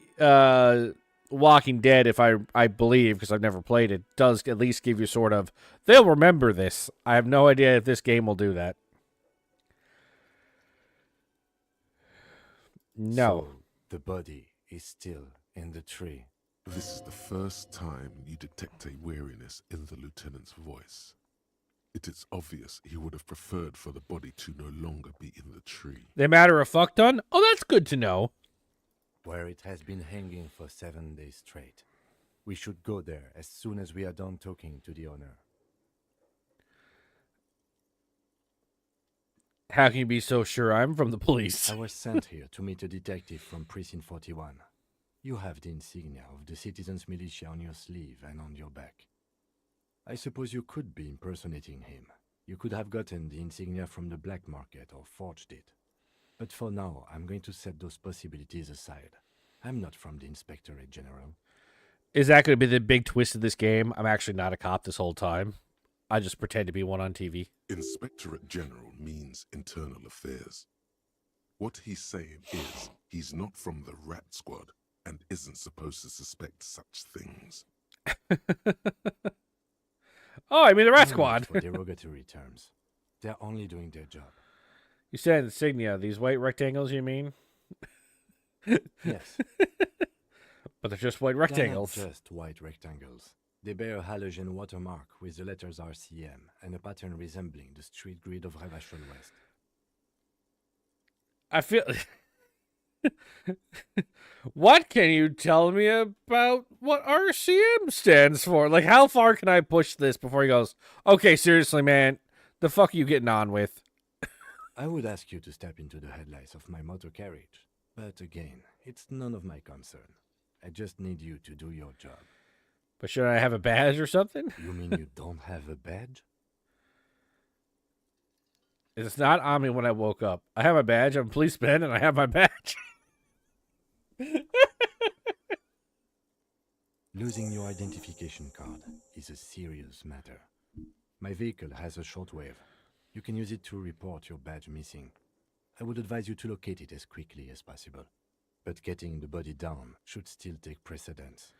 Walking Dead, if I believe, because I've never played it, does at least give you sort of, they'll remember this. I have no idea if this game will do that. No. So the body is still in the tree. This is the first time you detect a weariness in the lieutenant's voice. It is obvious he would have preferred for the body to no longer be in the tree. The matter of fuck done? Oh, that's good to know. Where it has been hanging for 7 days straight. We should go there as soon as we are done talking to the owner. How can you be so sure I'm from the police? I was sent here to meet a detective from Precinct 41. You have the insignia of the citizens' militia on your sleeve and on your back. I suppose you could be impersonating him. You could have gotten the insignia from the black market or forged it. But for now, I'm going to set those possibilities aside. I'm not from the Inspectorate General. Is that going to be the big twist of this game? I'm actually not a cop this whole time. I just pretend to be one on TV. Inspectorate General means internal affairs. What he's saying is he's not from the Rat Squad and isn't supposed to suspect such things. Oh, I mean the Rat No need Squad. for derogatory terms. They're only doing their job. You said insignia. These white rectangles, you mean? Yes. But they're just white They're not rectangles. just white rectangles. They bear a halogen watermark with the letters RCM and a pattern resembling the street grid of Revachol West. I feel... What can you tell me about what RCM stands for? Like, how far can I push this before he goes, okay, seriously, man, the fuck are you getting on with? I would ask you to step into the headlights of my motor carriage, but again, it's none of my concern. I just need you to do your job. But should I have a badge or something? You mean you don't have a badge? It's not on me when I woke up. I have a badge, I'm a policeman, and I have my badge. Losing your identification card is a serious matter. My vehicle has a shortwave. You can use it to report your badge missing. I would advise you to locate it as quickly as possible. But getting the body down should still take precedence.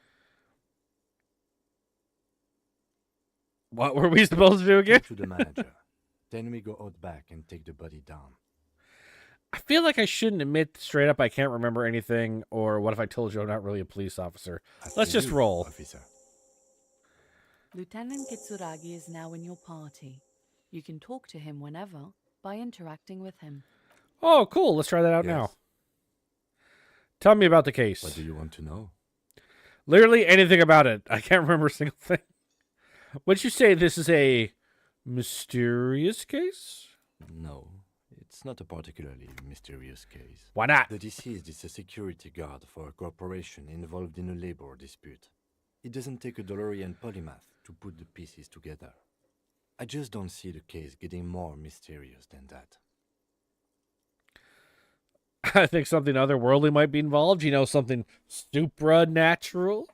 What were we supposed to do again? Talk to the manager. Then we go out back and take the body down. I feel like I shouldn't admit straight up I can't remember anything, or what if I told you I'm not really a police officer? Let's just roll. Officer. Lieutenant Kitsuragi is now in your party. You can talk to him whenever by interacting with him. Oh, cool. Let's try that out now. Yes. Tell me about the case. What do you want to know? Literally anything about it. I can't remember a single thing. Would you say this is a mysterious case? No, it's not a particularly mysterious case. Why not? The deceased is a security guard for a corporation involved in a labor dispute. It doesn't take a DeLorean polymath to put the pieces together. I just don't see the case getting more mysterious than that. I think something otherworldly might be involved. You know, something supernatural.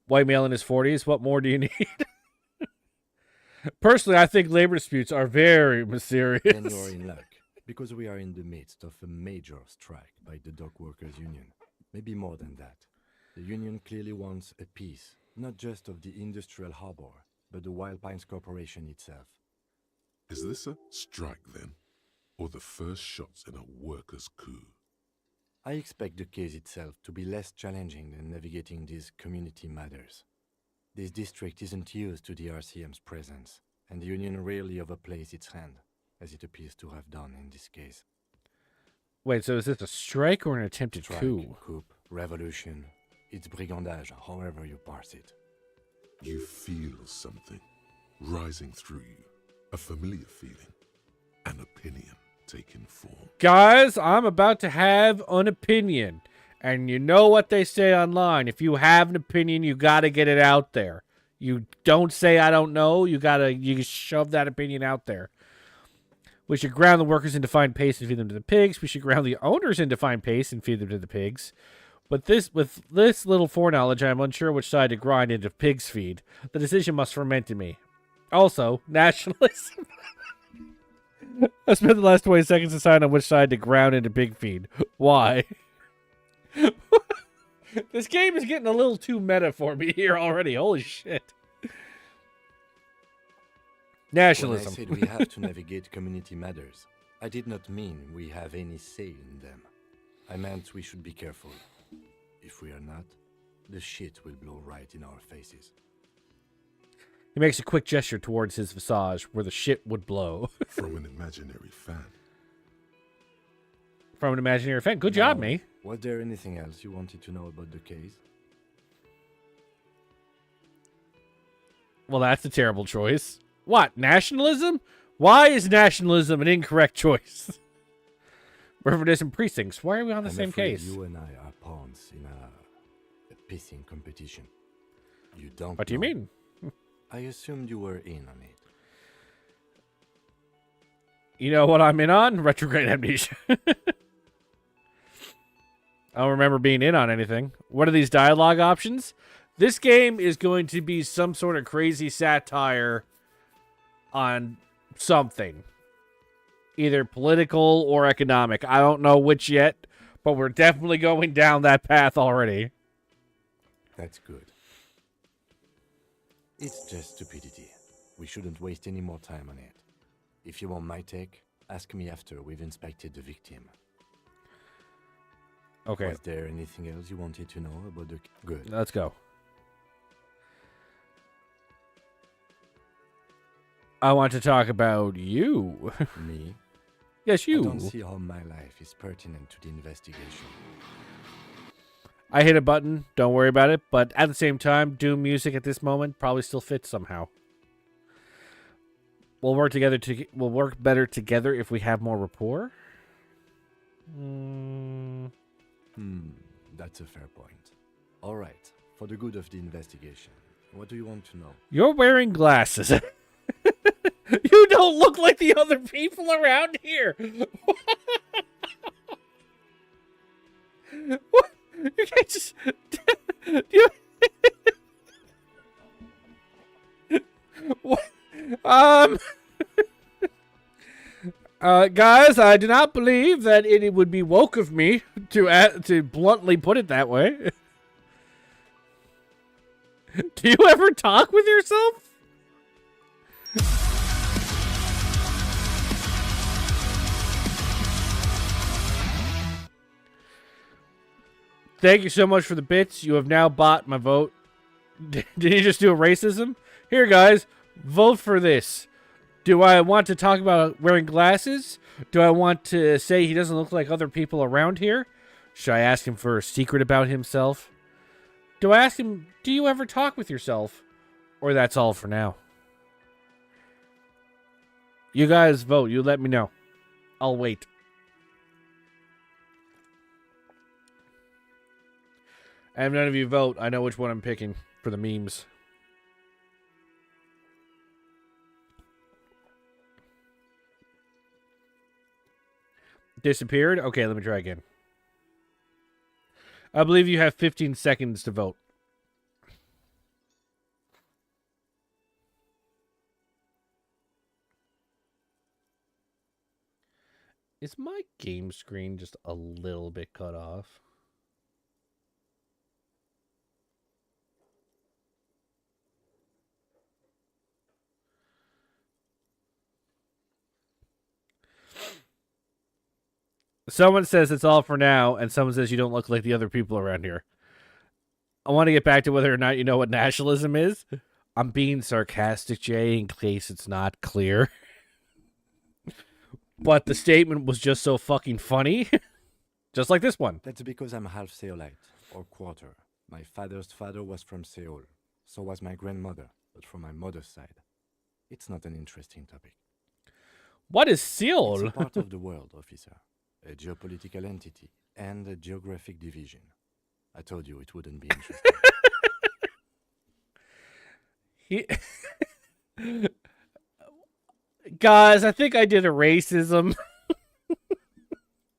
White male in his 40s. What more do you need? Personally, I think labor disputes are very mysterious. Then you're in luck, because we are in the midst of a major strike by the Dock Workers Union. Maybe more than that. The union clearly wants a piece, not just of the industrial harbor, but the Wild Pines Corporation itself. Is this a strike then? Or the first shots in a workers' coup? I expect the case itself to be less challenging than navigating these community matters. This district isn't used to the RCM's presence, and the union rarely overplays its hand, as it appears to have done in this case. Wait, so is this a strike or an attempted Strike, coup? revolution, it's brigandage, however you parse it. You feel something rising through you, a familiar feeling, an opinion taking form. Guys, I'm about to have an opinion. And you know what they say online. If you have an opinion, you got to get it out there. You don't say, I don't know. You shove that opinion out there. We should ground the workers into fine paste and feed them to the pigs. We should ground the owners into fine paste and feed them to the pigs. But with this little foreknowledge, I am unsure which side to grind into pig's feed. The decision must ferment in me. Also, nationalism. I spent the last 20 seconds deciding on which side to ground into pig feed. Why? This game is getting a little too meta for me here already. Holy shit. Nationalism. When I said we have to navigate community matters, I did not mean we have any say in them. I meant we should be careful. If we are not, the shit will blow right in our faces. He makes a quick gesture towards his visage where the shit would blow. From an imaginary fan. From an imaginary fan. Good job, me. Was there anything else you wanted to know about the case? Well, that's a terrible choice. What, nationalism? Why is nationalism an incorrect choice? Reverdistant precincts. Why are we on the I'm same afraid case? You and I are pawns in a pissing competition. You don't What do you know. mean? I assumed you were in on it. You know what I'm in on? Retrograde amnesia. I don't remember being in on anything. What are these dialogue options? This game is going to be some sort of crazy satire on something. either political or economic. I don't know which yet, but we're definitely going down that path already. That's good. It's just stupidity. We shouldn't waste any more time on it. If you want my take, ask me after we've inspected the victim. Okay. Was there anything else you wanted to know about the... Good. Let's go. I want to talk about you. Me? Yes, you. I don't see how my life is pertinent to the investigation. I hit a button. Don't worry about it. But at the same time, Doom music at this moment probably still fits somehow. We'll work together. We'll work better together if we have more rapport. That's a fair point. All right. For the good of the investigation, what do you want to know? You're wearing glasses. You don't look like the other people around here. What? You can't just... you... What? Guys, I do not believe that it would be woke of me to bluntly put it that way. Do you ever talk with yourself? Thank you so much for the bits. You have now bought my vote. Did he just do a racism? Here, guys, vote for this. Do I want to talk about wearing glasses? Do I want to say he doesn't look like other people around here? Should I ask him for a secret about himself? Do I ask him, do you ever talk with yourself? Or that's all for now? You guys vote. You let me know. I'll wait. And if none of you vote, I know which one I'm picking for the memes. Disappeared? Okay, let me try again. I believe you have 15 seconds to vote. Is my game screen just a little bit cut off? Someone says it's all for now, and someone says you don't look like the other people around here. I want to get back to whether or not you know what nationalism is. I'm being sarcastic, Jay, in case it's not clear. But the statement was just so fucking funny. Just like this one. That's because I'm half Seolite, or quarter. My father's father was from Seoul. So was my grandmother, but from my mother's side. It's not an interesting topic. What is Seoul? It's a part of the world, officer. A geopolitical entity and a geographic division. I told you it wouldn't be interesting. Guys, I think I did a racism.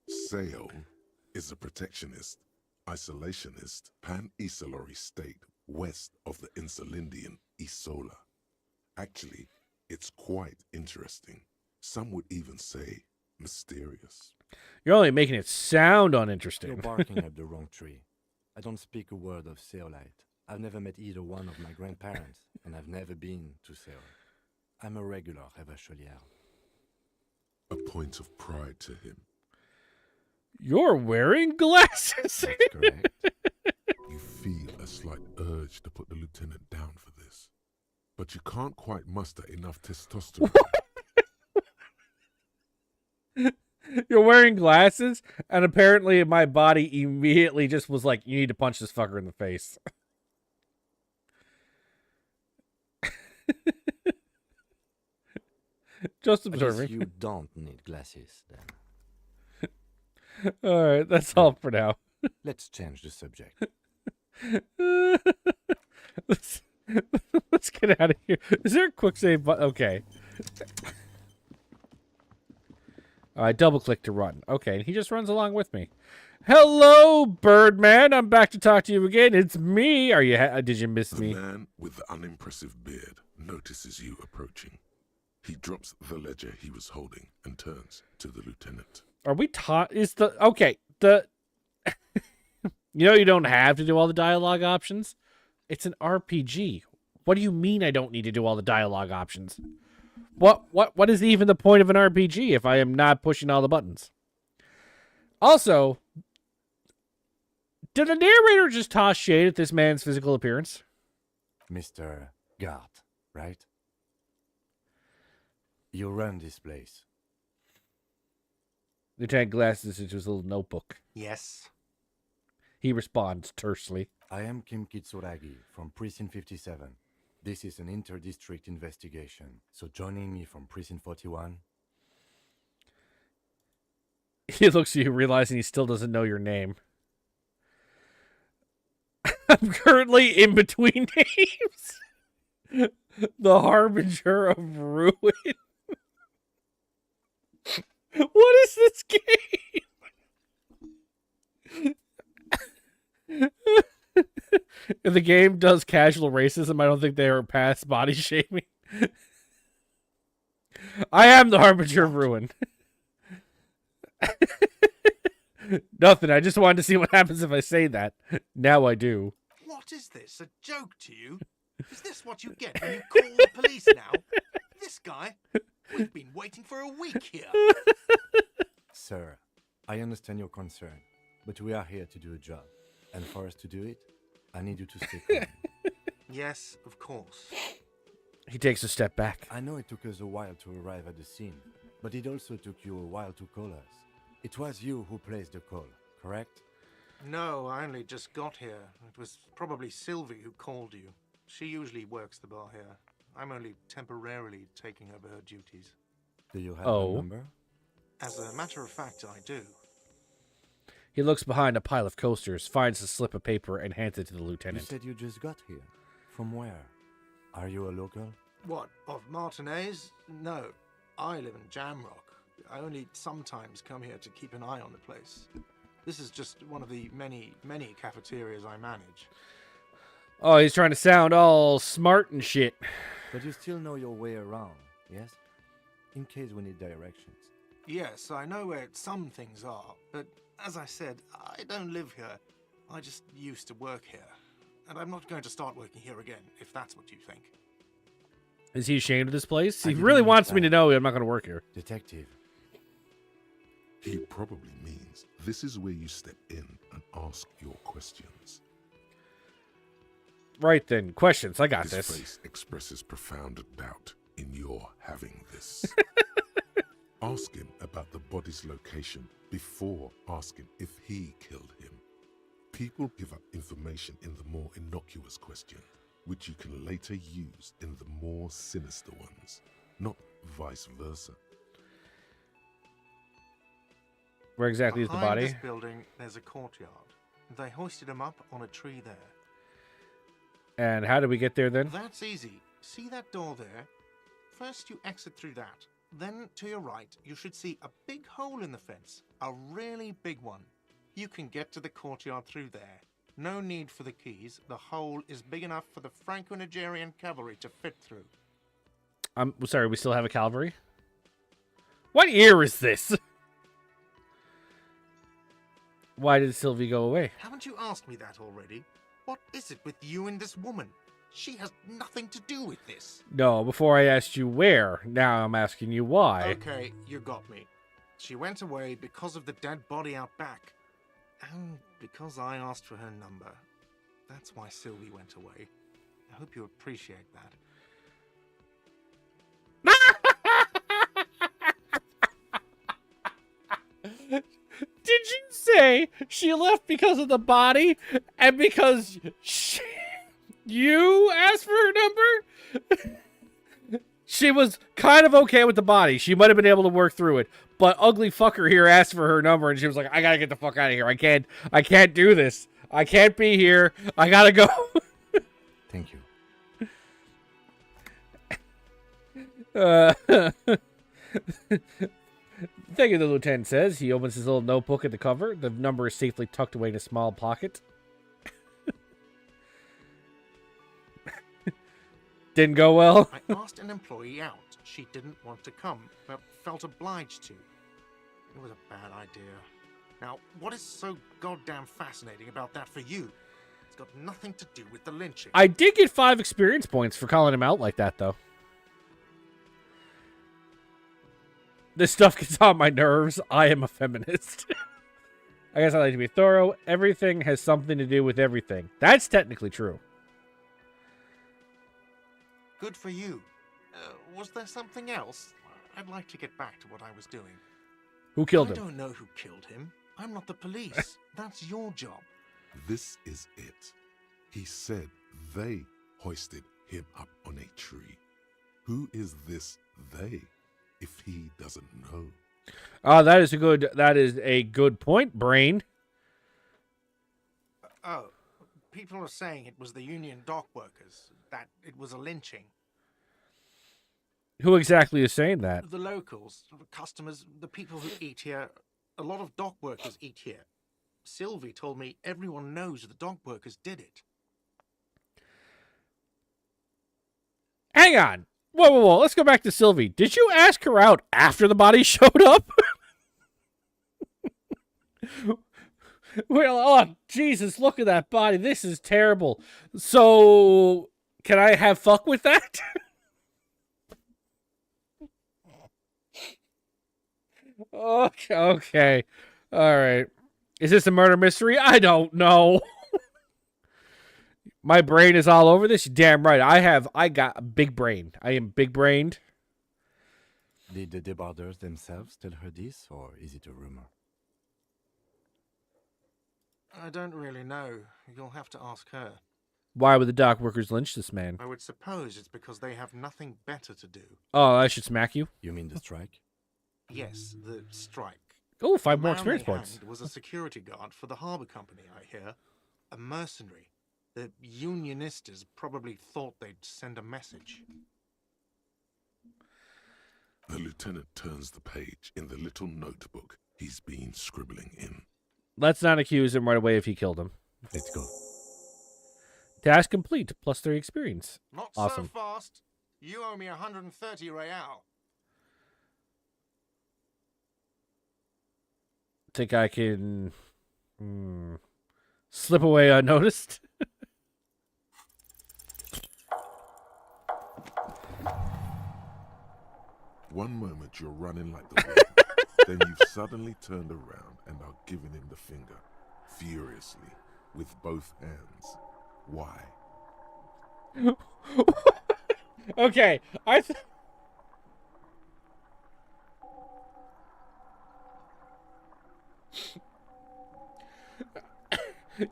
Seoul is a protectionist, isolationist, pan-Isolari state west of the Insulindian Isola. Actually, it's quite interesting. Some would even say mysterious. You're only making it sound uninteresting. You're barking up the wrong tree. I don't speak a word of Seolite. I've never met either one of my grandparents, and I've never been to Seoul. I'm a regular Revacholier. A point of pride to him. You're wearing glasses. That's correct. You feel a slight urge to put the lieutenant down for this, but you can't quite muster enough testosterone. You're wearing glasses, and apparently my body immediately just was like, you need to punch this fucker in the face. Just observing. You don't need glasses, then. All right, that's all for now. Let's change the subject. Let's get out of here. Is there a quick save button? Okay. I double click to run. Okay, and he just runs along with me. Hello, Birdman. I'm back to talk to you again. It's me. Are you? Did you miss me? The man with the unimpressive beard notices you approaching. He drops the ledger he was holding and turns to the lieutenant. Are we taught? Is the okay? The you know you don't have to do all the dialogue options. It's an RPG. What do you mean I don't need to do all the dialogue options? What is even the point of an RPG if I am not pushing all the buttons? Also, did the narrator just toss shade at this man's physical appearance? Mr. Guard, right? You run this place. Lieutenant glasses into his little notebook. Yes. He responds tersely. I am Kim Kitsuragi from Precinct 57. This is an inter-district investigation, so joining me from Precinct 41... He looks at you, realizing he still doesn't know your name. I'm currently in between names. The Harbinger of Ruin. What is this game? If the game does casual racism, I don't think they are past body shaming. I am the Harbinger of Ruin. Nothing. I just wanted to see what happens if I say that. Now I do. What is this? A joke to you? Is this what you get when you call the police now? This guy? We've been waiting for a week here. Sir, I understand your concern, but we are here to do a job. And for us to do it, I need you to stay calm. Yes, of course. He takes a step back. I know it took us a while to arrive at the scene, but it also took you a while to call us. It was you who placed the call, correct? No, I only just got here. It was probably Sylvie who called you. She usually works the bar here. I'm only temporarily taking over her duties. Do you have a number? As a matter of fact, I do. He looks behind a pile of coasters, finds a slip of paper, and hands it to the lieutenant. You said you just got here. From where? Are you a local? What, of Martinez? No, I live in Jamrock. I only sometimes come here to keep an eye on the place. This is just one of the many, many cafeterias I manage. Oh, he's trying to sound all smart and shit. But you still know your way around, yes? In case we need directions. Yes, I know where some things are, but as I said, I don't live here. I just used to work here. And I'm not going to start working here again, if that's what you think. Is he ashamed of this place? He really wants me to know I'm not going to work here. Detective. He probably means this is where you step in and ask your questions. Right then. Questions. I got His this. face expresses profound doubt in your having this. Ask him about the body's location before asking if he killed him. People give up information in the more innocuous question, which you can later use in the more sinister ones, not vice versa. Where exactly is the Behind body? this building, there's a courtyard. They hoisted him up on a tree there. And how do we get there then? That's easy. See that door there? First you exit through that. Then to your right, you should see a big hole in the fence. A really big one. You can get to the courtyard through there. No need for the keys. The hole is big enough for the Franco-Nigerian cavalry to fit through. I'm sorry, we still have a cavalry? What year is this? Why did Sylvie go away? Haven't you asked me that already? What is it with you and this woman? She has nothing to do with this. No, before I asked you where. Now I'm asking you why. Okay, you got me. She went away because of the dead body out back. And because I asked for her number. That's why Sylvie went away. I hope you appreciate that. Did you say she left because of the body and because you asked for her number? She was kind of okay with the body. She might have been able to work through it. But ugly fucker here asked for her number and she was like, I gotta get the fuck out of here. I can't do this. I can't be here. I gotta go. Thank you. Thank you, the lieutenant says. He opens his little notebook at the cover. The number is safely tucked away in a small pocket. Didn't go well. I asked an employee out. She didn't want to come, but felt obliged to. It was a bad idea. Now, what is so goddamn fascinating about that for you? It's got nothing to do with the lynching. I did get 5 experience points for calling him out like that, though. This stuff gets on my nerves. I am a feminist. I guess I like to be thorough. Everything has something to do with everything. That's technically true. Good for you. Was there something else? I'd like to get back to what I was doing. Who killed him? I don't know who killed him. I'm not the police. That's your job. This is it. He said they hoisted him up on a tree. Who is this they, if he doesn't know? That is a good point, Brain. Oh, people are saying it was the union dock workers, that it was a lynching. Who exactly is saying that? The locals, the customers, the people who eat here. A lot of dock workers eat here. Sylvie told me everyone knows the dock workers did it. Hang on. Whoa. Let's go back to Sylvie. Did you ask her out after the body showed up? Well, oh, Jesus, look at that body. This is terrible. So, can I have fuck with that? Okay. All right. Is this a murder mystery? I don't know. My brain is all over this. Damn right. I got a big brain. I am big brained. Did the debarders themselves tell her this, or is it a rumor? I don't really know. You'll have to ask her. Why would the dock workers lynch this man? I would suppose it's because they have nothing better to do. Oh, I should smack you? You mean the strike? Yes, the strike. Oh, 5 The more man experience they points. hanged was a security guard for the harbour company, I hear. A mercenary. The unionistas probably thought they'd send a message. The lieutenant turns the page in the little notebook he's been scribbling in. Let's not accuse him right away if he killed him. Let's go. Task complete, plus 3 experience. Not Awesome. so fast. You owe me 130 real. Think I can slip away unnoticed? One moment you're running like the wind, then you've suddenly turned around and are giving him the finger, furiously, with both hands. Why? Okay,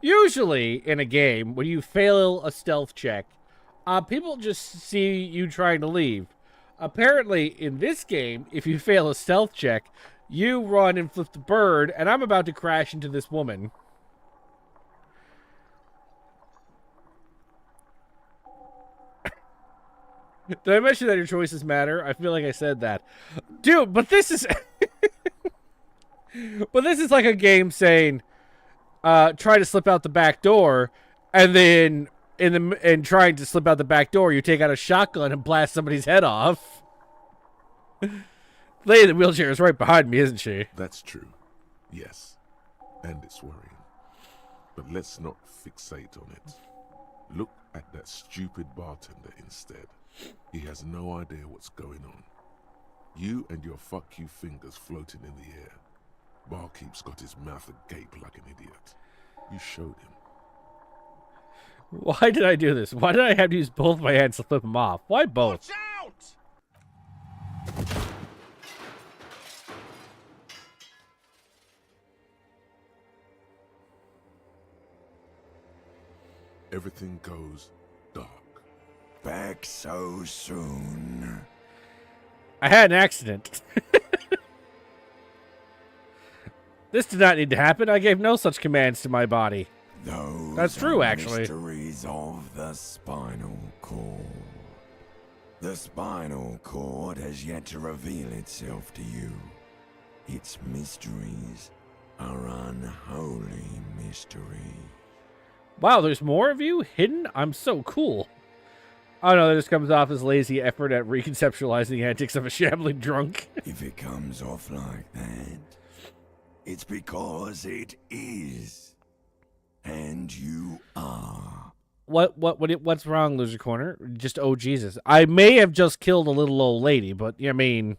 usually in a game, when you fail a stealth check, people just see you trying to leave. Apparently, in this game, if you fail a stealth check, you run and flip the bird, and I'm about to crash into this woman. Did I mention that your choices matter? I feel like I said that. Dude, but this is... But this is like a game saying, try to slip out the back door, and then in trying to slip out the back door, you take out a shotgun and blast somebody's head off. Lady in the wheelchair is right behind me, isn't she? That's true. Yes. And it's worrying. But let's not fixate on it. Look at that stupid bartender instead. He has no idea what's going on. You and your fuck you fingers floating in the air. Barkeep's got his mouth agape like an idiot. You showed him. Why did I do this? Why did I have to use both my hands to flip him off? Why both? Watch out! Everything goes dark. Back so soon. I had an accident. This did not need to happen. I gave no such commands to my body. Those That's true, are actually. Mysteries of the spinal cord. The spinal cord has yet to reveal itself to you. Its mysteries are unholy mysteries. Wow, there's more of you hidden? I'm so cool. Oh no, this comes off as lazy effort at reconceptualizing the antics of a shambling drunk. If it comes off like that, it's because it is. And you are. What's wrong, Loser Corner? Just, oh Jesus. I may have just killed a little old lady, but, I mean...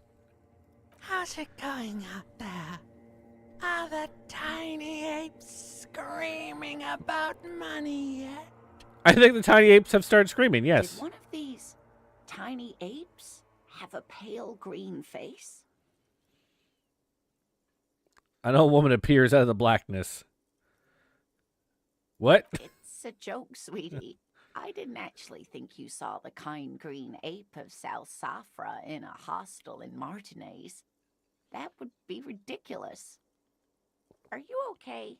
How's it going out there? Are the tiny apes screaming about money yet? I think the tiny apes have started screaming, yes. Did one of these tiny apes have a pale green face? I know a woman appears out of the blackness. What? It's a joke, sweetie. I didn't actually think you saw the kind green ape of South Safra in a hostel in Martinez. That would be ridiculous. Are you okay?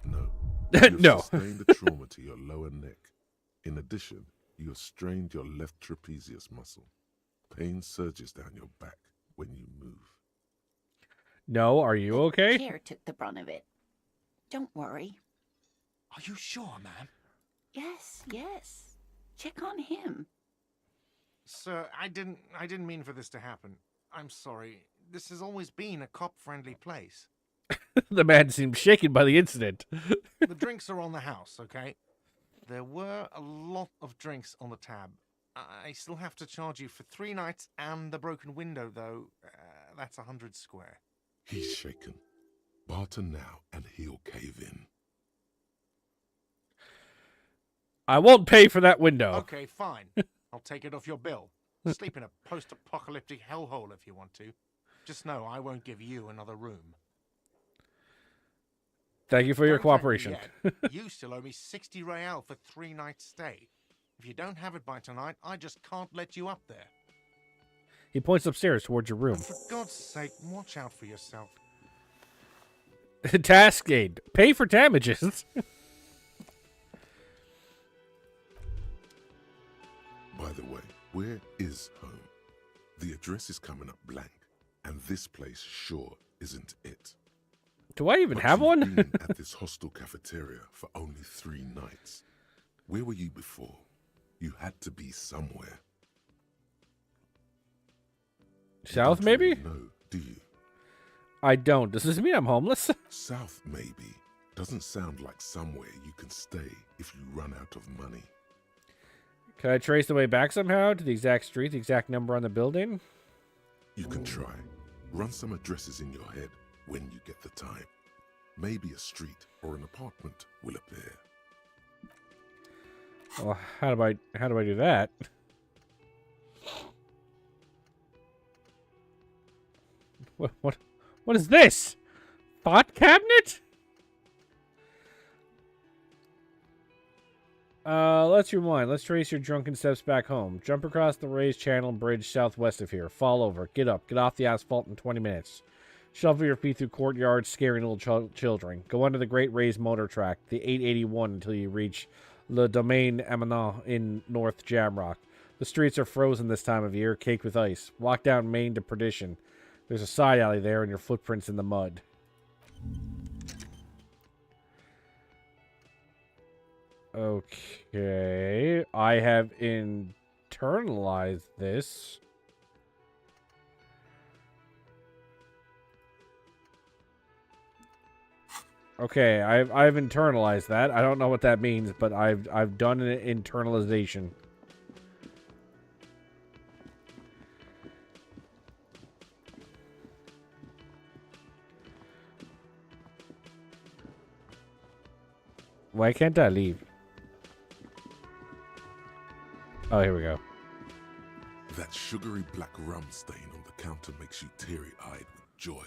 No. You have No. sustained a trauma to your lower neck. In addition, you have strained your left trapezius muscle. Pain surges down your back when you move. No, are you The okay? chair took the brunt of it. Don't worry. Are you sure, ma'am? Yes. Check on him. Sir, I didn't mean for this to happen. I'm sorry. This has always been a cop-friendly place. The man seemed shaken by the incident. The drinks are on the house, okay? There were a lot of drinks on the tab. I still have to charge you for 3 nights and the broken window, though. That's 100 square. He's shaken. Barter now, and he'll cave in. I won't pay for that window. Okay, fine. I'll take it off your bill. Sleep in a post-apocalyptic hellhole if you want to. Just know I won't give you another room. Thank you for your Don't thank me cooperation. yet. You still owe me 60 real for 3 nights stay. If you don't have it by tonight, I just can't let you up there. He points upstairs towards your room. And for God's sake, watch out for yourself. Task aid. Pay for damages. By the way, where is home? The address is coming up blank, and this place sure isn't it. Do I even But have you've one? been at this hostel cafeteria for only 3 nights. Where were you before? You had to be somewhere. You South, don't maybe? really know, do you? I don't. Does this mean I'm homeless? South, maybe. Doesn't sound like somewhere you can stay if you run out of money. Can I trace the way back somehow to the exact street, the exact number on the building? You can try. Run some addresses in your head when you get the time. Maybe a street or an apartment will appear. Well, how do I do that? What is this? Thought cabinet? Let's rewind. Let's trace your drunken steps back home. Jump across the raised channel bridge southwest of here. Fall over. Get up. Get off the asphalt in 20 minutes. Shuffle your feet through courtyards, scaring little children. Go under the great raised motor track, the 881, until you reach Le Domaine Eminent in North Jamrock. The streets are frozen this time of year, caked with ice. Walk down Main to Perdition. There's a side alley there and your footprints in the mud. Okay. I have internalized this. Okay, I've internalized that. I don't know what that means, but I've done an internalization. Why can't I leave? Oh, here we go. That sugary black rum stain on the counter makes you teary-eyed with joy.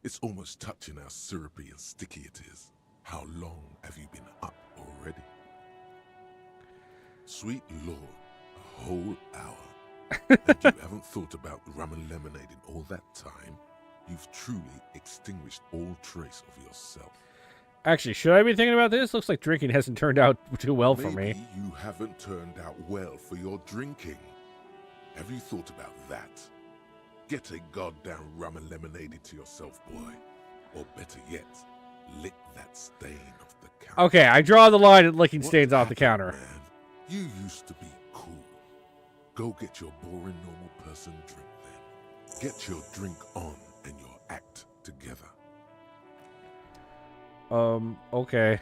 It's almost touching how syrupy and sticky it is. How long have you been up already? Sweet Lord, a whole hour. And you haven't thought about rum and lemonade in all that time? You've truly extinguished all trace of yourself. Actually, should I be thinking about this? Looks like drinking hasn't turned out too well for Maybe me. you haven't turned out well for your drinking. Have you thought about that? Get a goddamn rum and lemonade into yourself, boy. Or better yet, lick that stain off the counter. Okay, I draw the line at licking What stains off the happened, counter. man? You used to be cool. Go get your boring normal person drink then. Get your drink on and your act together. Okay.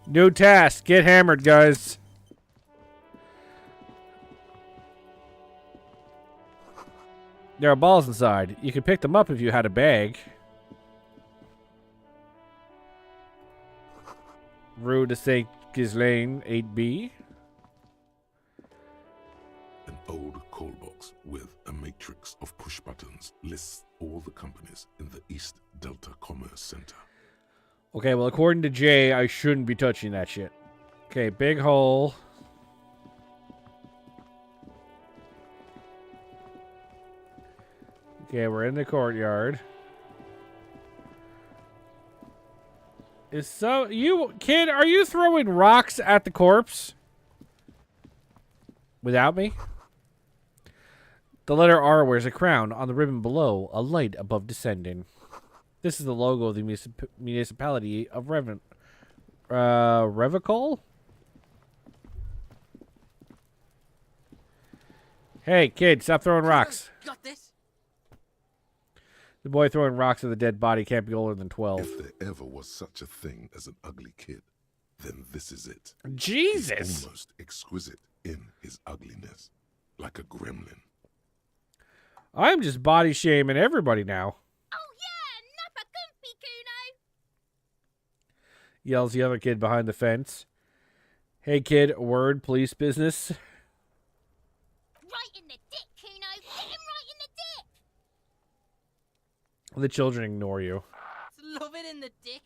New task. Get hammered, guys. There are balls inside. You could pick them up if you had a bag. Rue de Saint Ghislaine, 8B. An old call box with a matrix of push buttons lists all the companies in the East Delta Commerce Center. Okay, well, according to Jay, I shouldn't be touching that shit. Okay, big hole. Okay, we're in the courtyard. You kid, are you throwing rocks at the corpse? Without me? The letter R wears a crown. On the ribbon below, a light above descending. This is the logo of the municipality of Revicol? Hey, kid, stop throwing rocks. Got this. The boy throwing rocks at the dead body can't be older than 12. If there ever was such a thing as an ugly kid, then this is it. Jesus! He's almost exquisite in his ugliness, like a gremlin. I'm just body shaming everybody now. Oh yeah, Nappa Gumpy Kuno! Yells the other kid behind the fence. Hey kid, word, police business. Right in the dick, Kuno! Hit him right in the dick! The children ignore you. Love it in the dick.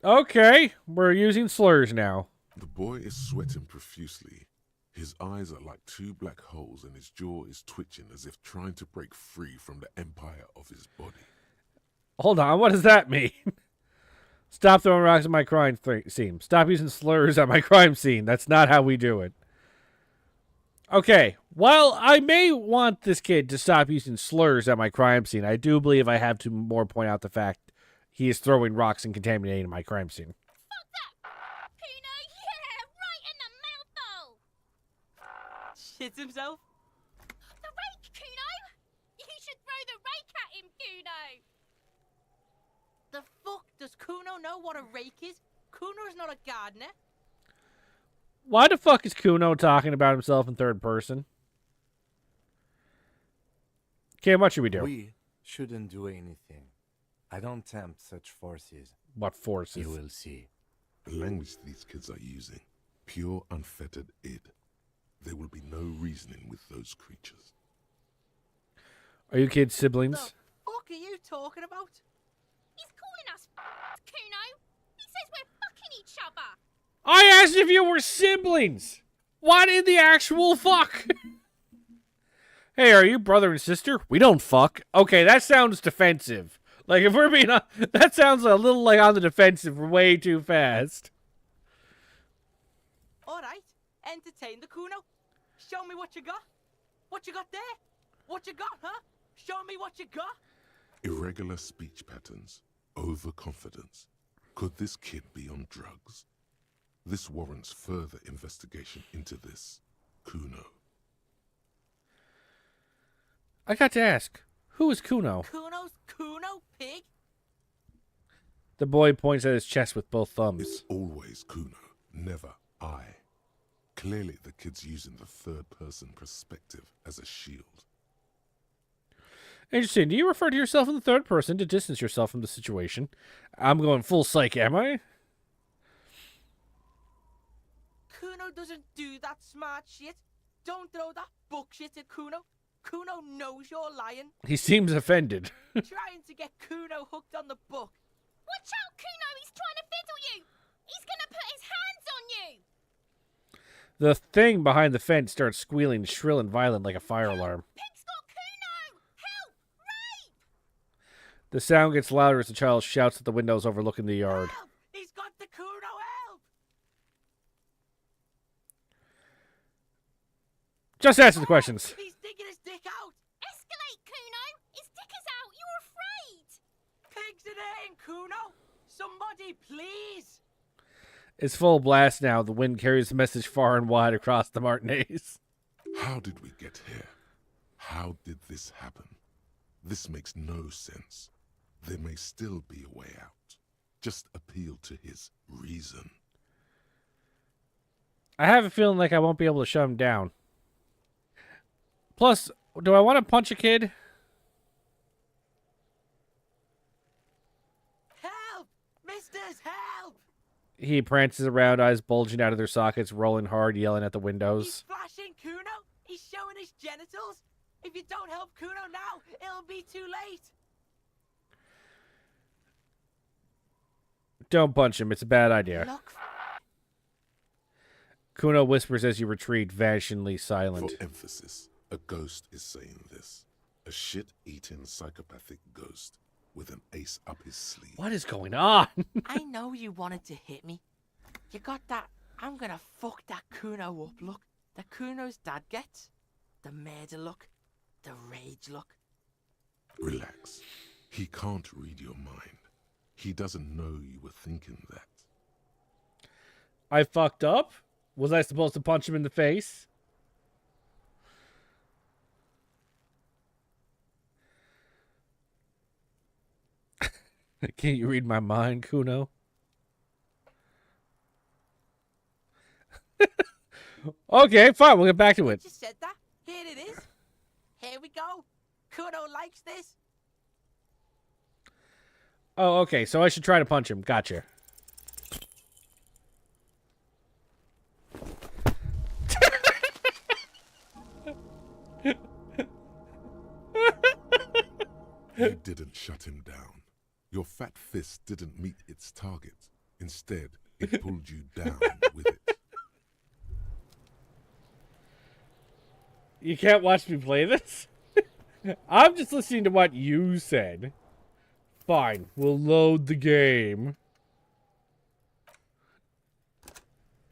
Okay, we're using slurs now. The boy is sweating profusely. His eyes are like two black holes and his jaw is twitching as if trying to break free from the empire of his body. Hold on, what does that mean? Stop throwing rocks at my crime scene. Stop using slurs at my crime scene. That's not how we do it. Okay, while I may want this kid to stop using slurs at my crime scene, I do believe I have to more point out the fact he is throwing rocks and contaminating my crime scene. Fuck that! Kuno, yeah! Right in the mouthhole! Shits himself. The rake, Kuno! You should throw the rake at him, Kuno! The fuck? Does Kuno know what a rake is? Kuno's not a gardener. Why the fuck is Kuno talking about himself in third person? Okay, what should we do? We shouldn't do anything. I don't tempt such forces. What forces? You will see. The language these kids are using, pure unfettered id. There will be no reasoning with those creatures. Are you kids The siblings? fuck are you talking about? He's calling us Kuno! He says we're fucking each other! I asked if you were siblings! What in the actual fuck? Hey, are you brother and sister? We don't fuck. Okay, that sounds defensive. Like, if we're being that sounds a little like on the defensive way too fast. Alright, entertain the Kuno. Show me what you got. What you got there? What you got, huh? Show me what you got. Irregular speech patterns, overconfidence. Could this kid be on drugs? This warrants further investigation into this Kuno. I got to ask, who is Kuno? Kuno's Kuno, pig? The boy points at his chest with both thumbs. It's always Kuno, never I. Clearly the kid's using the third-person perspective as a shield. Interesting. Do you refer to yourself in the third person to distance yourself from the situation? I'm going full psych, am I? Kuno doesn't do that smart shit. Don't throw that book shit at Kuno. Kuno knows you're lying. He seems offended. Trying to get Kuno hooked on the book. Watch out, Kuno! He's trying to fiddle you! He's gonna put his hands on you! The thing behind the fence starts squealing shrill and violent like a fire alarm. Pig's got Kuno! Help! Rape! The sound gets louder as the child shouts at the windows overlooking the yard. Help! He's got the Kuno, help! Just answer the questions. He's digging his dick out. Escalate, Kuno! His dick is out! You're afraid! Pigs in aim, Kuno. Somebody, please. It's full blast now. The wind carries the message far and wide across the Martinez. How did we get here? How did this happen? This makes no sense. There may still be a way out. Just appeal to his reason. I have a feeling like I won't be able to shut him down. Plus, do I want to punch a kid? Help! Misters, help! He prances around, eyes bulging out of their sockets, rolling hard, yelling at the He's windows. flashing Kuno! He's showing his genitals! If you don't help Kuno now, it'll be too late! Don't punch him. It's a bad idea. Look, Kuno whispers as you retreat, vanishingly silent. For emphasis, a ghost is saying this. A shit-eating psychopathic ghost with an ace up his sleeve. What is going on? I know you wanted to hit me. You got that I'm gonna fuck that Kuno up look that Kuno's dad gets. The murder look. The rage look. Relax. He can't read your mind. He doesn't know you were thinking that. I fucked up? Was I supposed to punch him in the face? Can't you read my mind, Kuno? Okay, fine. We'll get back to it. Just said that. Here it is. Here we go. Kuno likes this. Oh, okay. So I should try to punch him. Gotcha. You didn't shut him down. Your fat fist didn't meet its target. Instead, it pulled you down with it. You can't watch me play this? I'm just listening to what you said. Fine, we'll load the game.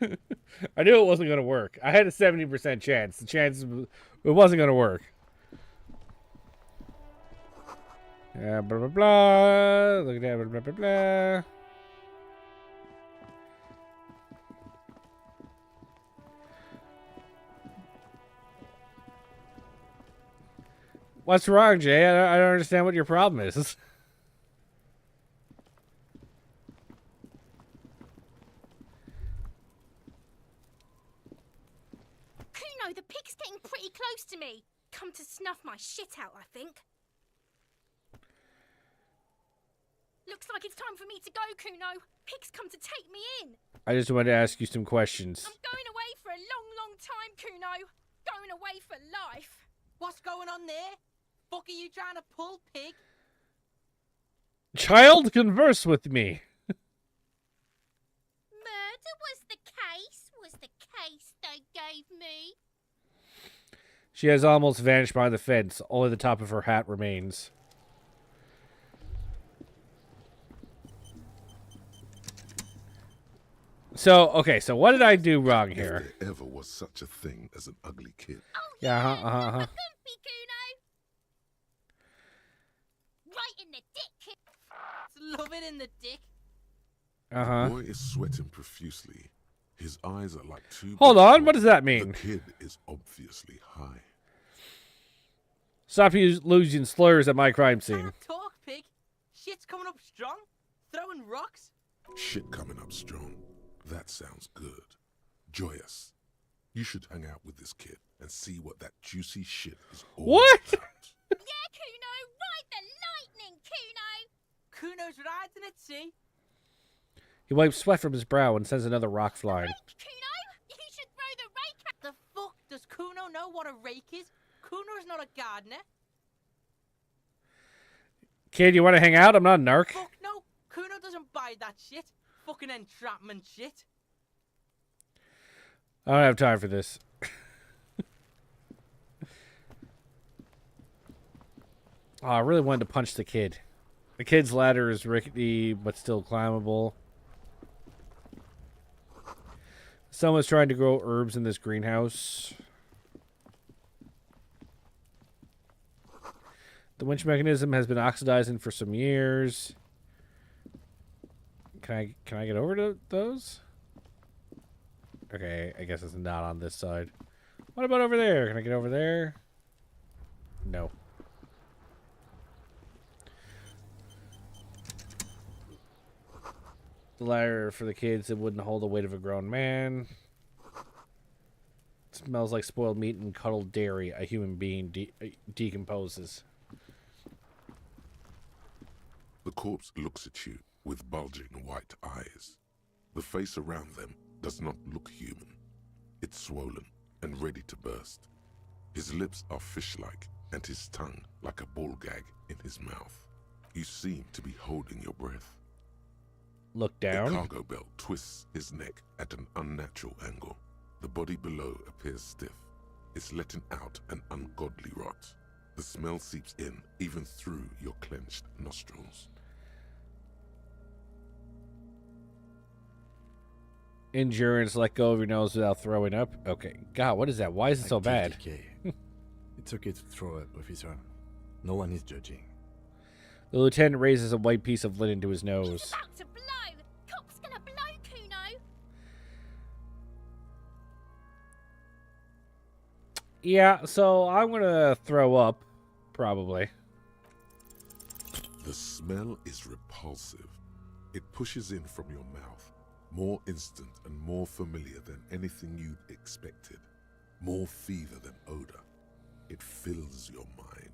I knew it wasn't going to work. I had a 70% chance. The chance it wasn't going to work. Blah, blah, blah. Look at that. Blah, blah, blah. What's wrong, Jay? I don't understand what your problem is. Kuno, the pig's getting pretty close to me. Come to snuff my shit out, I think. Looks like it's time for me to go, Kuno. Pig's come to take me in. I just wanted to ask you some questions. I'm going away for a long, long time, Kuno. Going away for life. What's going on there? Fuck are you trying to pull, pig? Child, converse with me. Murder was the case they gave me. She has almost vanished behind the fence. Only the top of her hat remains. So, okay, so what did I do wrong here? If there ever was such a thing as an ugly kid. Oh, Yeah, yeah, uh-huh. Gumpy, Kuno. Right in the dick. Love it in the dick. Uh-huh. Boy is sweating profusely. His eyes are like two... Hold big on, what holes. does that mean? The kid is obviously high. Stop losing slurs at my crime scene. Can't talk, pig. Shit's coming up strong. Throwing rocks. Shit coming up strong. That sounds good. Joyous. You should hang out with this kid and see what that juicy shit is all What? about. Yeah, Kuno, ride the lightning, Kuno. Kuno's riding it, see? He wipes sweat from his brow and sends another rock flying. Rake, Kuno. You should throw the rake at... The fuck? Does Kuno know what a rake is? Kuno's not a gardener. Kid, you want to hang out? I'm not a narc. Fuck no. Kuno doesn't buy that shit. Fucking entrapment shit. I don't have time for this. Oh, I really wanted to punch the kid. The kid's ladder is rickety, but still climbable. Someone's trying to grow herbs in this greenhouse. The winch mechanism has been oxidizing for some years. Can I get over to those? Okay, I guess it's not on this side. What about over there? Can I get over there? No. The ladder for the kids that wouldn't hold the weight of a grown man. Smells like spoiled meat and cuddled dairy. A human being decomposes. The corpse looks at you with bulging white eyes. The face around them does not look human. It's swollen and ready to burst. His lips are fish-like and his tongue like a ball gag in his mouth. You seem to be holding your breath. Look The down. cargo belt twists his neck at an unnatural angle. The body below appears stiff. It's letting out an ungodly rot. The smell seeps in even through your clenched nostrils. Endurance, let go of your nose without throwing up. Okay. God, what is that? Why is it so bad? Active decay. It's okay to throw up, officer. No one is judging. The lieutenant raises a white piece of linen to his nose. It's about to blow. Cop's gonna blow, Kuno. Yeah, so I'm gonna throw up, probably. The smell is repulsive. It pushes in from your mouth, more instant and more familiar than anything you'd expected, more fever than odor. It fills your mind,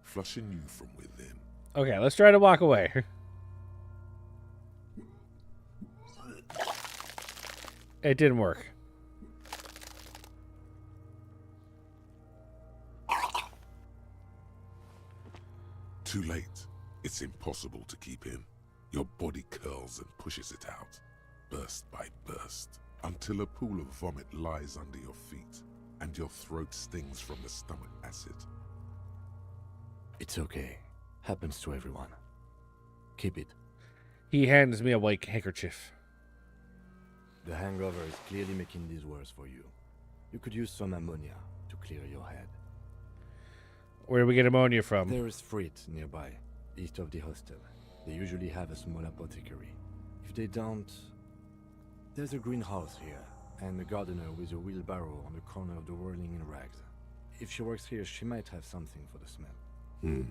flushing you from within. Okay, let's try to walk away. It didn't work. Too late. It's impossible to keep in. Your body curls and pushes it out, burst by burst, until a pool of vomit lies under your feet, and your throat stings from the stomach acid. It's okay. Happens to everyone. Keep it. He hands me a white handkerchief. The hangover is clearly making this worse for you. You could use some ammonia to clear your head. Where do we get ammonia from? There is Frit nearby, east of the hostel. They usually have a small apothecary. If they don't, there's a greenhouse here, and a gardener with a wheelbarrow on the corner of the whirling in rags. If she works here, she might have something for the smell.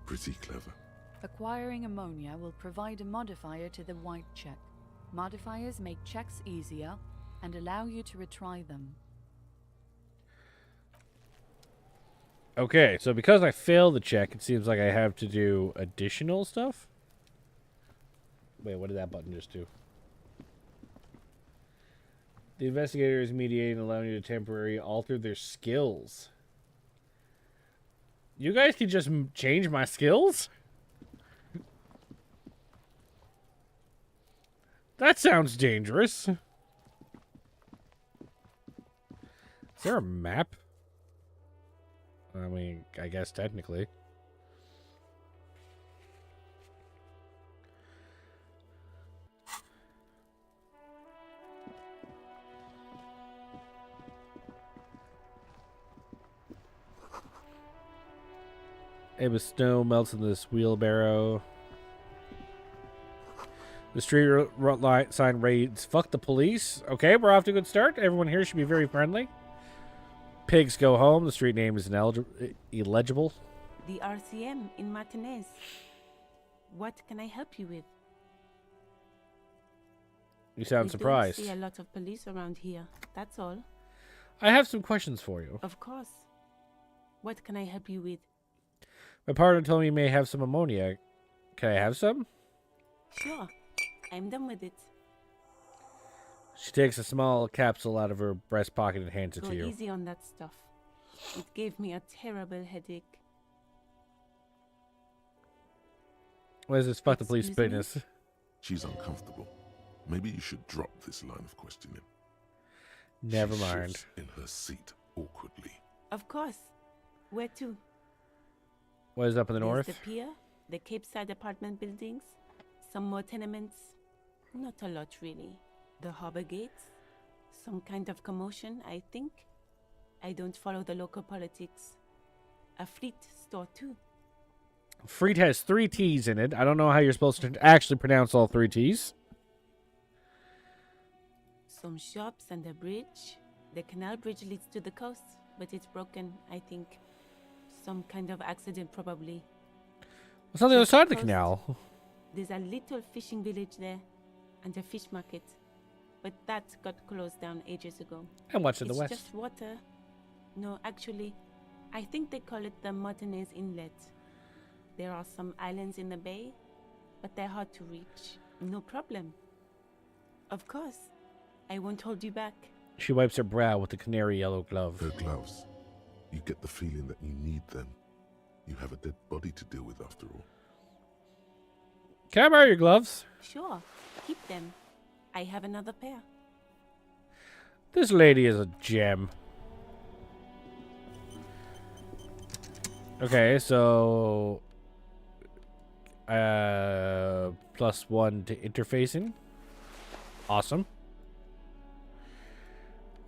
Pretty clever. Acquiring ammonia will provide a modifier to the white check. Modifiers make checks easier and allow you to retry them. Okay, so because I failed the check, it seems like I have to do additional stuff? Wait, what did that button just do? The investigator is mediating, allowing you to temporarily alter their skills. You guys can just change my skills? That sounds dangerous. Is there a map? I mean, I guess technically. The snow melts in this wheelbarrow. The street sign reads, "Fuck the police." Okay, we're off to a good start. Everyone here should be very friendly. Pigs go home. The street name is illegible. The RCM in Martinez. What can I help you with? You sound surprised. We don't see a lot of police around here. That's all. I have some questions for you. Of course. What can I help you with? My partner told me you may have some ammonia. Can I have some? Sure. I'm done with it. She takes a small capsule out of her breast pocket and hands it Go to you. easy on that stuff. It gave me a terrible headache. What is this fuck the police Excuse me? business? She's uncomfortable. Maybe you should drop this line of questioning. Never She mind. shifts in her seat awkwardly. Of course. Where to? What is up in the There's north? the pier, the Cape Side apartment buildings, some more tenements. Not a lot, really. The harbor gates. Some kind of commotion, I think. I don't follow the local politics. A fleet store, too. Freet has 3 T's in it. I don't know how you're supposed to actually pronounce all 3 T's. some shops and a bridge. The canal bridge leads to the coast, but it's broken, I think. Some kind of accident, probably. What's on the other Just side of the coast. canal? There's a little fishing village there, and a fish market. But that got closed down ages ago. And what's in the It's west? just water. No, actually, I think they call it the Martinez Inlet. There are some islands in the bay, but they're hard to reach. No problem. Of course. I won't hold you back. She wipes her brow with the canary yellow glove. Her gloves. You get the feeling that you need them. You have a dead body to deal with after all. Can I borrow your gloves? Sure, keep them. I have another pair. This lady is a gem. Okay, so +1 to interfacing. Awesome.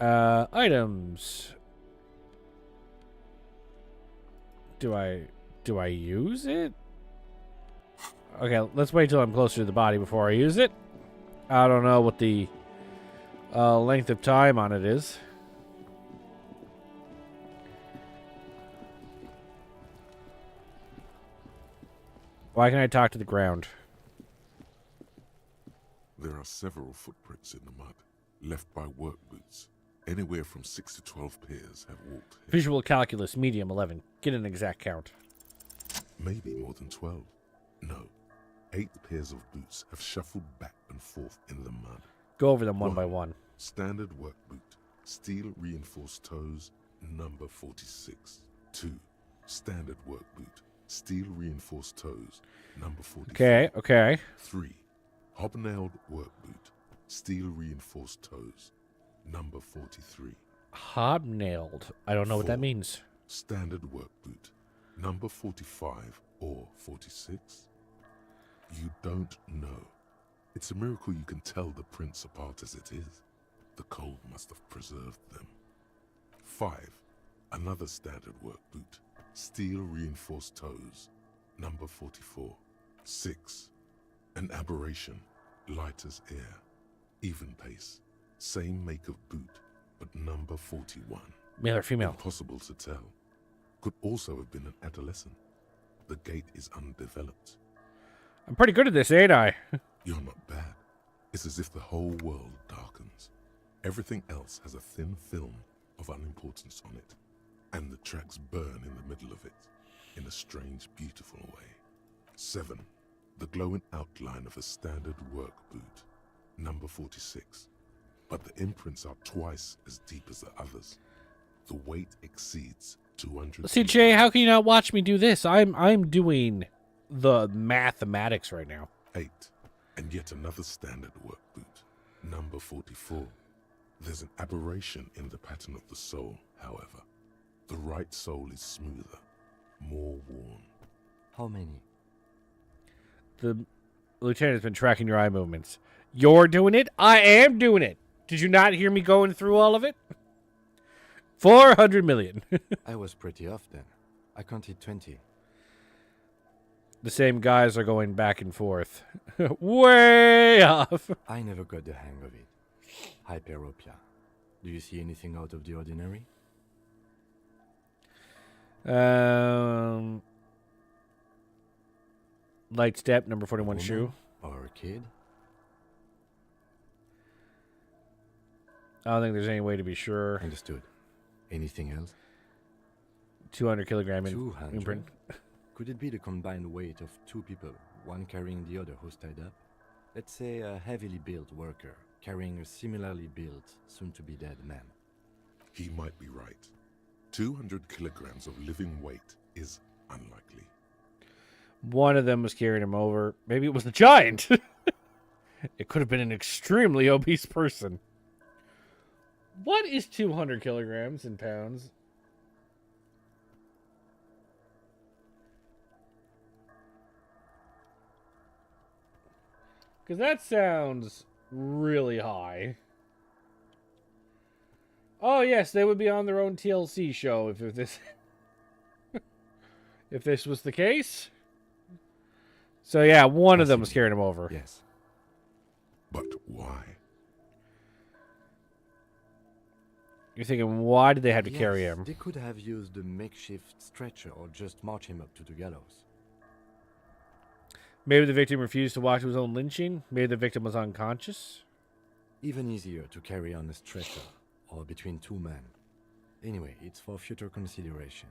Items. Do I use it? Okay, let's wait till I'm closer to the body before I use it. I don't know what the length of time on it is. Why can I talk to the ground? There are several footprints in the mud, left by work boots. Anywhere from 6 to 12 pairs have walked here. Visual calculus, medium 11. Get an exact count. Maybe more than 12. No. 8 pairs of boots have shuffled back and forth in the mud. Go over them one by one. Standard work boot, steel reinforced toes, number 46. 2. Standard work boot, steel reinforced toes, number 44. Okay. 3. Hobnailed work boot, steel reinforced toes, number 43. Hobnailed. I don't know what that 4. means. Standard work boot, number 45 or 46. You don't know. It's a miracle you can tell the prints apart as it is. The cold must have preserved them. 5. Another standard work boot, steel reinforced toes, number 44. 6. An aberration, light as air, even pace, same make of boot, but number 41. Male or female? Impossible to tell. Could also have been an adolescent. The gait is undeveloped. I'm pretty good at this, ain't I? You're not bad. It's as if the whole world darkens. Everything else has a thin film of unimportance on it, and the tracks burn in the middle of it, in a strange, beautiful way. 7. The glowing outline of a standard work boot, number 46. But the imprints are twice as deep as the others. The weight exceeds 200. See, Jay, how can you not watch me do this? I'm doing the mathematics right now. 8. And yet another standard work boot, number 44. There's an aberration in the pattern of the sole, however. The right sole is smoother, more worn. How many? The lieutenant's been tracking your eye movements. You're doing it? I am doing it. Did you not hear me going through all of it? 400 million. I was pretty off then. I counted 20. The same guys are going back and forth. Way off. I never got the hang of it. Hyperopia. Do you see anything out of the ordinary? Light step, number 41 Woman shoe. Or a kid? I don't think there's any way to be sure. Understood. Anything else? 200 kilogram 200? imprint. Could it be the combined weight of 2 people, one carrying the other who's tied up? Let's say a heavily built worker carrying a similarly built, soon-to-be-dead man. He might be right. 200 kilograms of living weight is unlikely. One of them was carrying him over. Maybe it was the giant. It could have been an extremely obese person. What is 200 kilograms in pounds? Because that sounds really high. Oh yes, they would be on their own TLC show if this if this was the case. So yeah, one of them was carrying him over. Yes. But why? You're thinking, why did they have to carry Yes, him? They could have used a makeshift stretcher or just march him up to the gallows. Maybe the victim refused to watch his own lynching. Maybe the victim was unconscious. Even easier to carry on a stretcher or between two men. Anyway, it's for future consideration.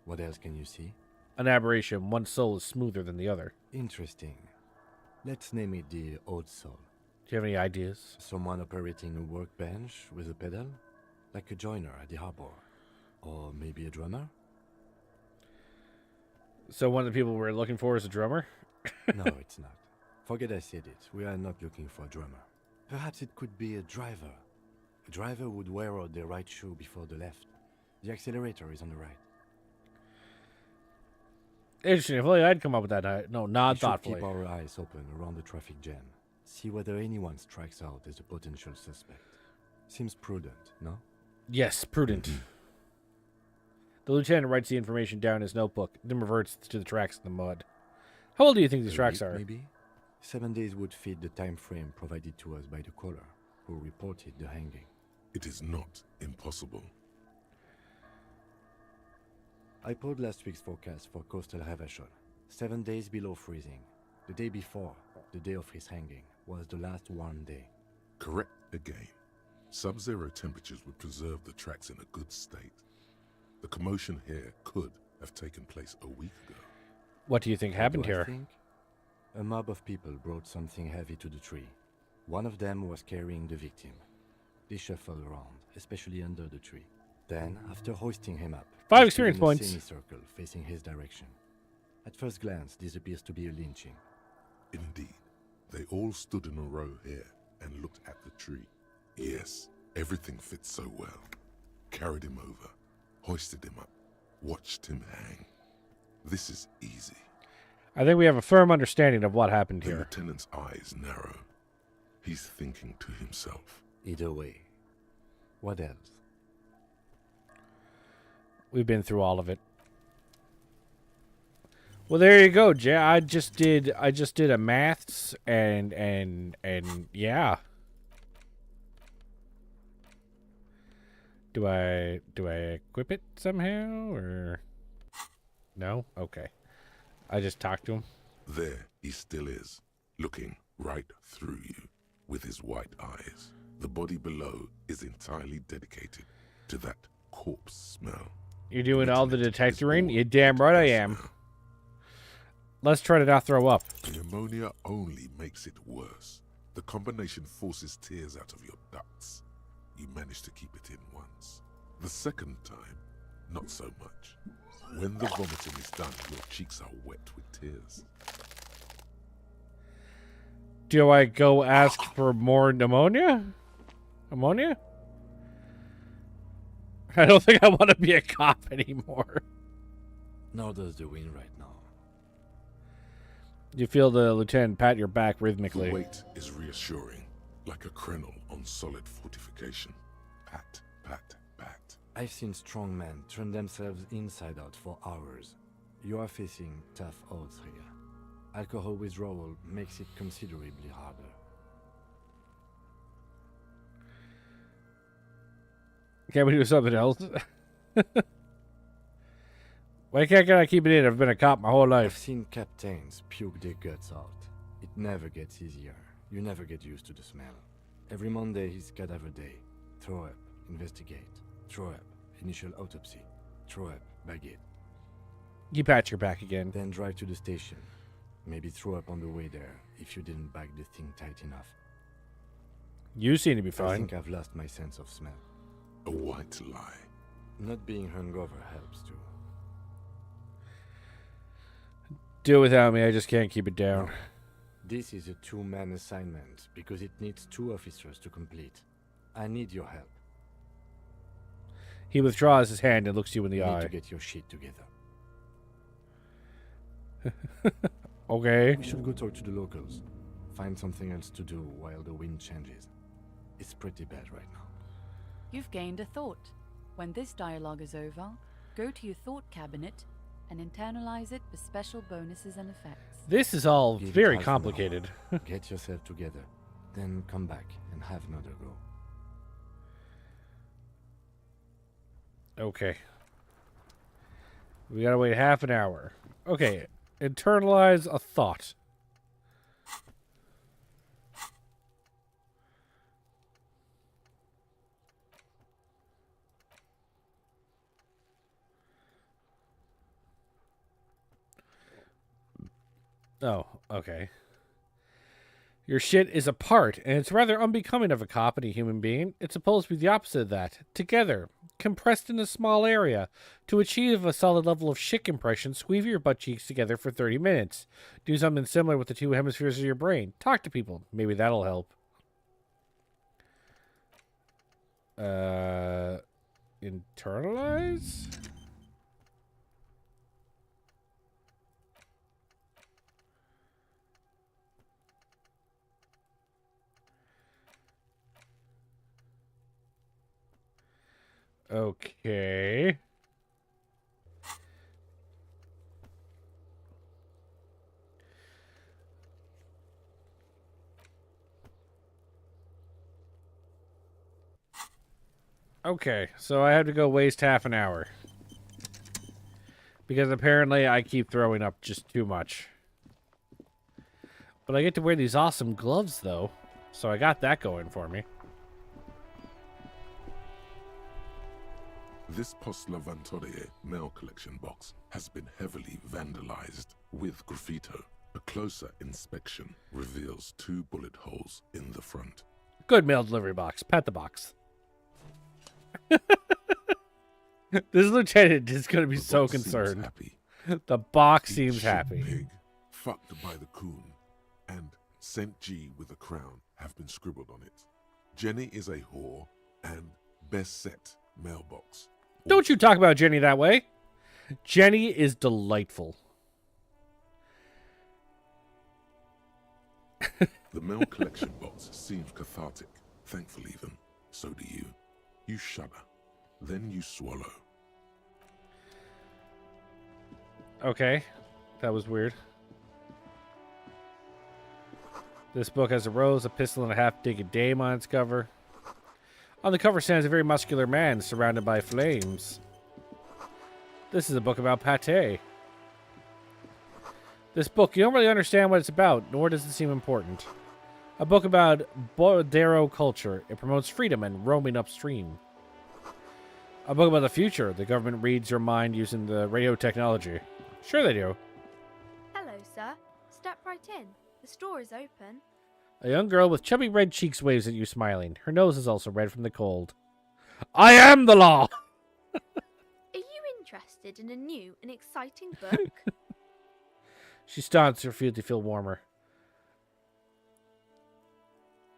What else can you see? An aberration. One soul is smoother than the other. Interesting. Let's name it the odd soul. Do you have any ideas? Someone operating a workbench with a pedal? Like a joiner at the harbor. Or maybe a drummer? So one of the people we're looking for is a drummer? No, it's not. Forget I said it. We are not looking for a drummer. Perhaps it could be a driver. A driver would wear out the right shoe before the left. The accelerator is on the right. Interesting. If only I'd come up with that. No, not We should thoughtfully. keep our eyes open around the traffic jam. See whether anyone strikes out as a potential suspect. Seems prudent, no? Yes, prudent. The lieutenant writes the information down in his notebook, then reverts to the tracks in the mud. How old do you think these A tracks week, are? Maybe? 7 days would fit the time frame provided to us by the caller, who reported the hanging. It is not impossible. I pulled last week's forecast for coastal Havashol. 7 days below freezing. The day before, the day of his hanging, was the last warm day. Correct again. Sub-zero temperatures would preserve the tracks in a good state. The commotion here could have taken place a week ago. What do you think What happened do I here? think? A mob of people brought something heavy to the tree. One of them was carrying the victim. They shuffled around, especially under the tree. Then, after hoisting him up, 5 they experience stood in a points. semicircle facing his direction. At first glance, this appears to be a lynching. Indeed, they all stood in a row here and looked at the tree. Yes, everything fits so well. Carried him over, hoisted him up, watched him hang. This is easy. I think we have a firm understanding of what happened The here. lieutenant's eyes narrow. He's thinking to himself. Either way. What else? We've been through all of it. Well, there you go, Jay. I just did a maths and yeah. Do I equip it somehow or no? Okay. I just talked to him. There he still is, looking right through you with his white eyes. The body below is entirely dedicated to that corpse smell. You're doing all the Lieutenant is detectoring? all You're damn right I yes am. now. Let's try to not throw up. Pneumonia only makes it worse. The combination forces tears out of your ducts. You manage to keep it in once. The second time, not so much. When the vomiting is done, your cheeks are wet with tears. Do I go ask for more pneumonia? Ammonia? I don't think I want to be a cop anymore. Nor does the wind right now. You feel the lieutenant pat your back The rhythmically. weight is reassuring, like a crenel on solid fortification. Pat, pat, pat. I've seen strong men turn themselves inside out for hours. You are facing tough odds here. Alcohol withdrawal makes it considerably harder. Can't we do something else? Why can't I keep it in? I've been a cop my whole I've life. seen captains puke their guts out. It never gets easier. You never get used to the smell. Every Monday is cadaver day. Throw up, investigate. Throw up, initial autopsy. Throw up, bag it. You pat your back again. Then drive to the station. Maybe throw up on the way there if you didn't bag the thing tight enough. You seem to be I fine. think I've lost my sense of smell. A white lie. Not being hungover helps too. Do it without me. I just can't keep it down. This is a two-man assignment because it needs 2 officers to complete. I need your help. He withdraws his hand and looks you in the You need eye. to get your shit together. Okay. We should go talk to the locals. Find something else to do while the wind changes. It's pretty bad right now. You've gained a thought. When this dialogue is over, go to your thought cabinet and internalize it for special bonuses and effects. This is all Give it very half an hour. complicated. Get yourself together. Then come back and have another go. Okay. We gotta wait half an hour. Okay. Internalize a thought. Oh, okay. Your shit is apart, and it's rather unbecoming of a cop and a human being. It's supposed to be the opposite of that. Together, compressed in a small area. To achieve a solid level of shit compression, squeeze your butt cheeks together for 30 minutes. Do something similar with the two hemispheres of your brain. Talk to people. Maybe that'll help. Internalize? Okay. Okay, so I have to go waste half an hour. Because apparently I keep throwing up just too much. But I get to wear these awesome gloves, though. So I got that going for me. This Post Lavatorie mail collection box has been heavily vandalized with graffito. A closer inspection reveals 2 bullet holes in the front. Good mail delivery box. Pat the box. This lieutenant is going to be so concerned. Happy. The box Eat seems shit happy. Pig, fucked by the coon, and St. G with a crown have been scribbled on it. Jenny is a whore, and best set mailbox. Don't you talk about Jenny that way. Jenny is delightful. The mail collection box seems cathartic. Thankful even. So do you. You shudder. Then you swallow. Okay. That was weird. This book has a rose, a pistol, and a half-dig a dame on its cover. On the cover stands a very muscular man surrounded by flames. This is a book about pate. This book, you don't really understand what it's about, nor does it seem important. A book about Bordero culture. It promotes freedom and roaming upstream. A book about the future. The government reads your mind using the radio technology. Sure they do. Hello, sir. Step right in. The store is open. A young girl with chubby red cheeks waves at you, smiling. Her nose is also red from the cold. I am the law! Are you interested in a new and exciting book? She stomps her feet to feel warmer.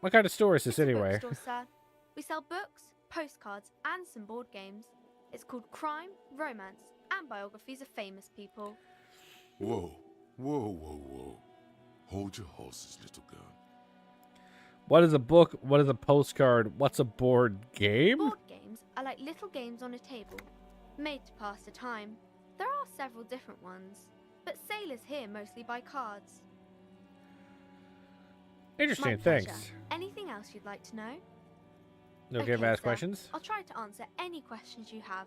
What kind of store is this It's a anyway? bookstore, sir. We sell books, postcards, and some board games. It's called Crime, Romance, and Biographies of Famous People. Whoa, whoa, whoa, whoa. Hold your horses, little girl. What is a book? What is a postcard? What's a board game? Board games are like little games on a table, made to pass the time. There are several different ones, but sailors here mostly buy cards. Interesting, My pleasure. thanks. Anything else you'd like to know? Okay, if I ask sir. questions? I'll try to answer any questions you have.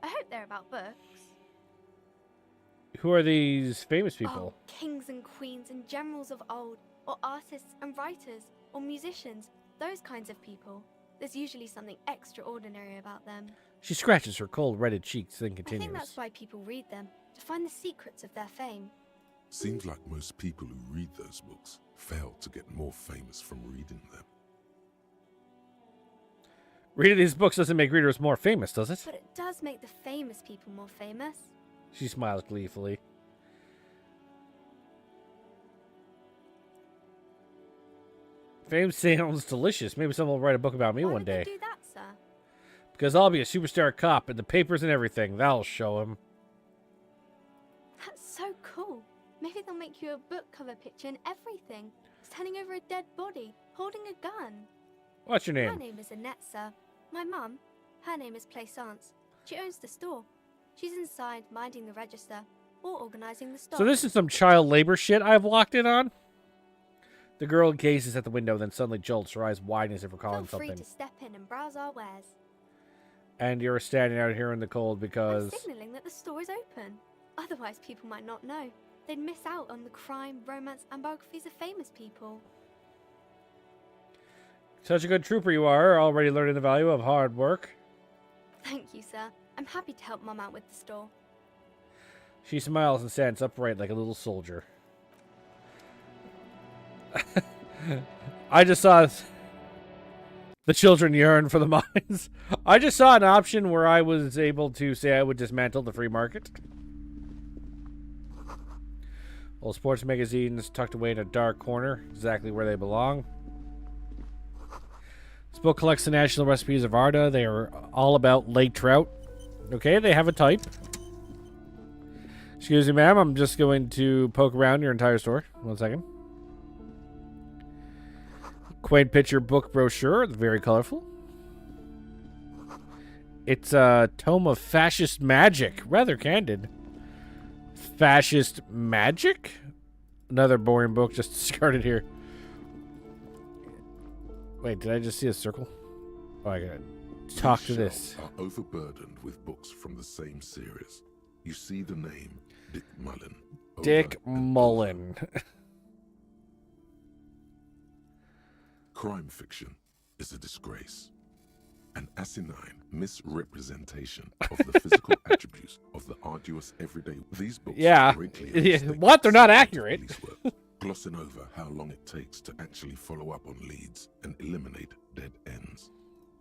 I hope they're about books. Who are these famous people? Oh, kings and queens and generals of old, or artists and writers, or musicians, those kinds of people. There's usually something extraordinary about them. She scratches her cold, reddited cheeks, then I continues. think that's why people read them, to find the secrets of their fame. Seems like most people who read those books fail to get more famous from reading them. Reading these books doesn't make readers more famous, does it? But it does make the famous people more famous. She smiles gleefully. Fame sounds delicious. Maybe someone will write a book about me Why one would they day. do that, sir? Because I'll be a superstar cop in the papers and everything. That'll show him. That's so cool. Maybe they'll make you a book cover picture and everything. Standing over a dead body, holding a gun. What's your My name? name is Annette, sir. My mum, her name is Plaisance. She owns the store. She's inside minding the register or organizing the stock. So this is some child labor shit I've walked in on? The girl gazes at the window, then suddenly jolts, her eyes widen as if recalling Feel free something. to step in and browse our wares. And you're standing out here in the cold I'm because... signaling that the store is open. Otherwise, people might not know. They'd miss out on the crime, romance, and biographies of famous people. Such a good trooper you are, already learning the value of hard work. Thank you, sir. I'm happy to help Mum out with the store. She smiles and stands upright like a little soldier. I just saw the children yearn for the mines. I just saw an option where I was able to say I would dismantle the free market. Old sports magazines tucked away in a dark corner, exactly where they belong. This book collects the national recipes of Arda. They are all about lake trout. Okay, they have a type. Excuse me, ma'am. I'm just going to poke around your entire store. 1 second. Quaint picture book brochure. Very colorful. It's a tome of fascist magic. Rather candid. Fascist magic? Another boring book just discarded here. Wait, did I just see a circle? Oh, I gotta talk to this. Are overburdened with books from the same series. You see the name Dick Mullen. Dick Mullen. Crime fiction is a disgrace. An asinine misrepresentation of the physical attributes of the arduous everyday. These books What? They're not accurate. Glossing over how long it takes to actually follow up on leads and eliminate dead ends.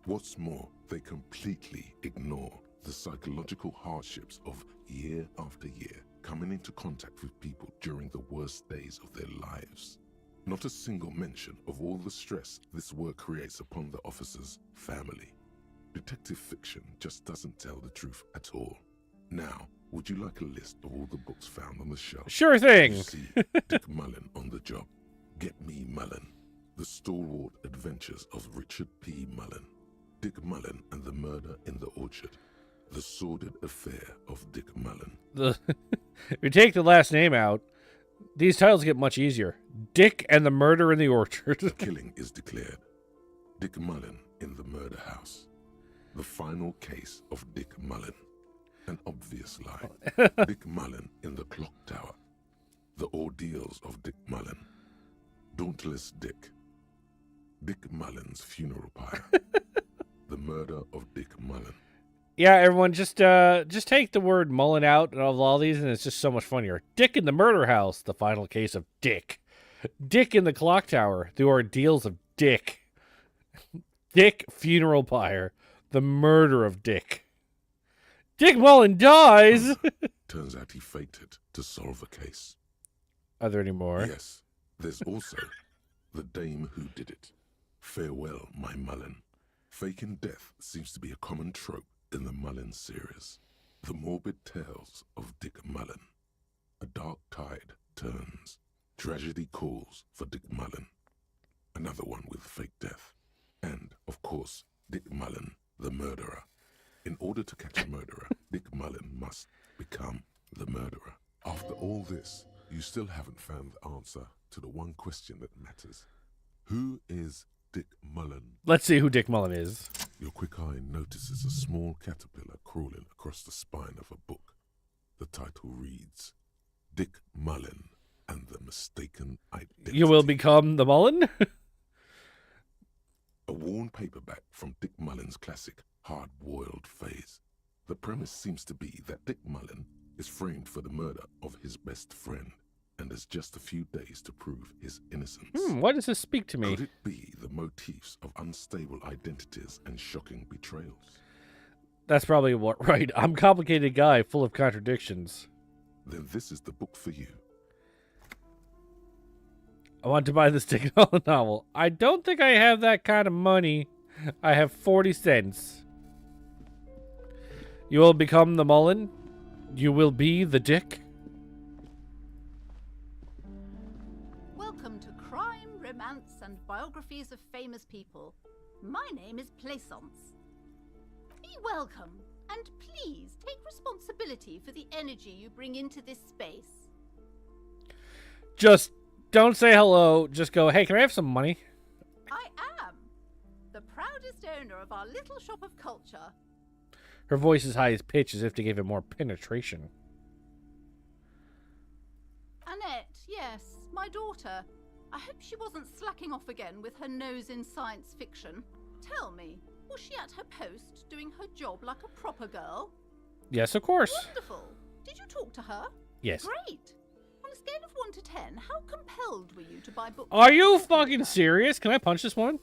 What's more, they completely ignore the psychological hardships of year after year coming into contact with people during the worst days of their lives. Not a single mention of all the stress this work creates upon the officer's family. Detective fiction just doesn't tell the truth at all. Now, would you like a list of all the books found on the shelf? Sure thing. You see Dick Mullen on the job. Get Me Mullen. The Stalwart Adventures of Richard P. Mullen. Dick Mullen and the Murder in the Orchard. The Sordid Affair of Dick Mullen. If you take the last name out, these titles get much easier. Dick and the Murder in the Orchard. The killing is declared. Dick Mullen in the Murder House. The Final Case of Dick Mullen. An obvious lie. Dick Mullen in the Clock Tower. The Ordeals of Dick Mullen. Dauntless Dick. Dick Mullen's Funeral Pyre. The Murder of Dick Mullen. Yeah, everyone, just take the word Mullen out of all these, and it's just so much funnier. Dick in the Murder House, the final case of Dick. Dick in the Clock Tower, the ordeals of Dick. Dick Funeral Pyre, the murder of Dick. Dick Mullen dies! Turns out he faked it to solve a case. Are there any more? Yes. There's also The Dame Who Did It. Farewell, my Mullen. Faking death seems to be a common trope in the Mullen series. The morbid tales of Dick Mullen. A dark tide turns. Tragedy calls for Dick Mullen. Another one with fake death. And, of course, Dick Mullen, the murderer. In order to catch a murderer, Dick Mullen must become the murderer. After all this, you still haven't found the answer to the one question that matters. Who is Dick Mullen? Let's see who Dick Mullen is. Your quick eye notices a small caterpillar crawling across the spine of a book. The title reads, Dick Mullen and the Mistaken Identity. You will become the Mullen? A worn paperback from Dick Mullen's classic Hard-Boiled Phase. The premise seems to be that Dick Mullen is framed for the murder of his best friend and has just a few days to prove his innocence. Why does this speak to me? Could it be the motifs of unstable identities and shocking betrayals? That's probably what, right. I'm a complicated guy full of contradictions. Then this is the book for you. I want to buy this Dick Mullen novel. I don't think I have that kind of money. I have 40 cents. You will become the Mullen? You will be the Dick? Welcome to Crime, Romance, and Biographies of Famous People. My name is Plaisance. Be welcome, and please take responsibility for the energy you bring into this space. Just don't say hello. Just go, hey, can I have some money? I am the proudest owner of our little shop of culture. Her voice is high as pitch, as if to give it more penetration. Annette, yes, my daughter. I hope she wasn't slacking off again with her nose in science fiction. Tell me, was she at her post doing her job like a proper girl? Yes, of course. Wonderful. Did you talk to her? Yes. Great. On a scale of 1 to 10, how compelled were you to buy books? Are you fucking serious? Can I punch this one?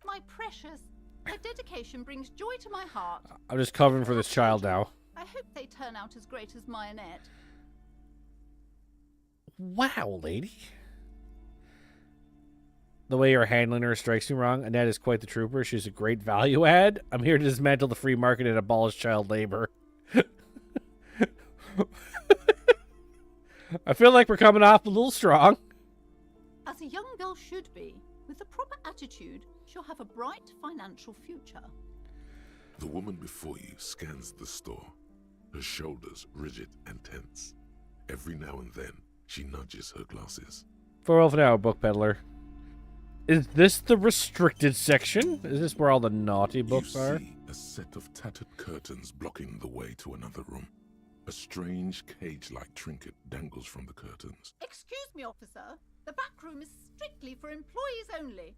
My precious, their dedication brings joy to my heart. I'm just covering for this child now. I hope they turn out as great as my Annette. Wow, lady. The way you're handling her strikes me wrong. Annette is quite the trooper. She's a great value add. I'm here to dismantle the free market and abolish child labor. I feel like we're coming off a little strong. As a young girl should be, with the proper attitude, she'll have a bright financial future. The woman before you scans the store, her shoulders rigid and tense. Every now and then, she nudges her glasses. For now, book peddler. Is this the restricted section? Is this where all the naughty books are? You see a set of tattered curtains blocking the way to another room. A strange cage-like trinket dangles from the curtains. Excuse me, officer. The back room is strictly for employees only.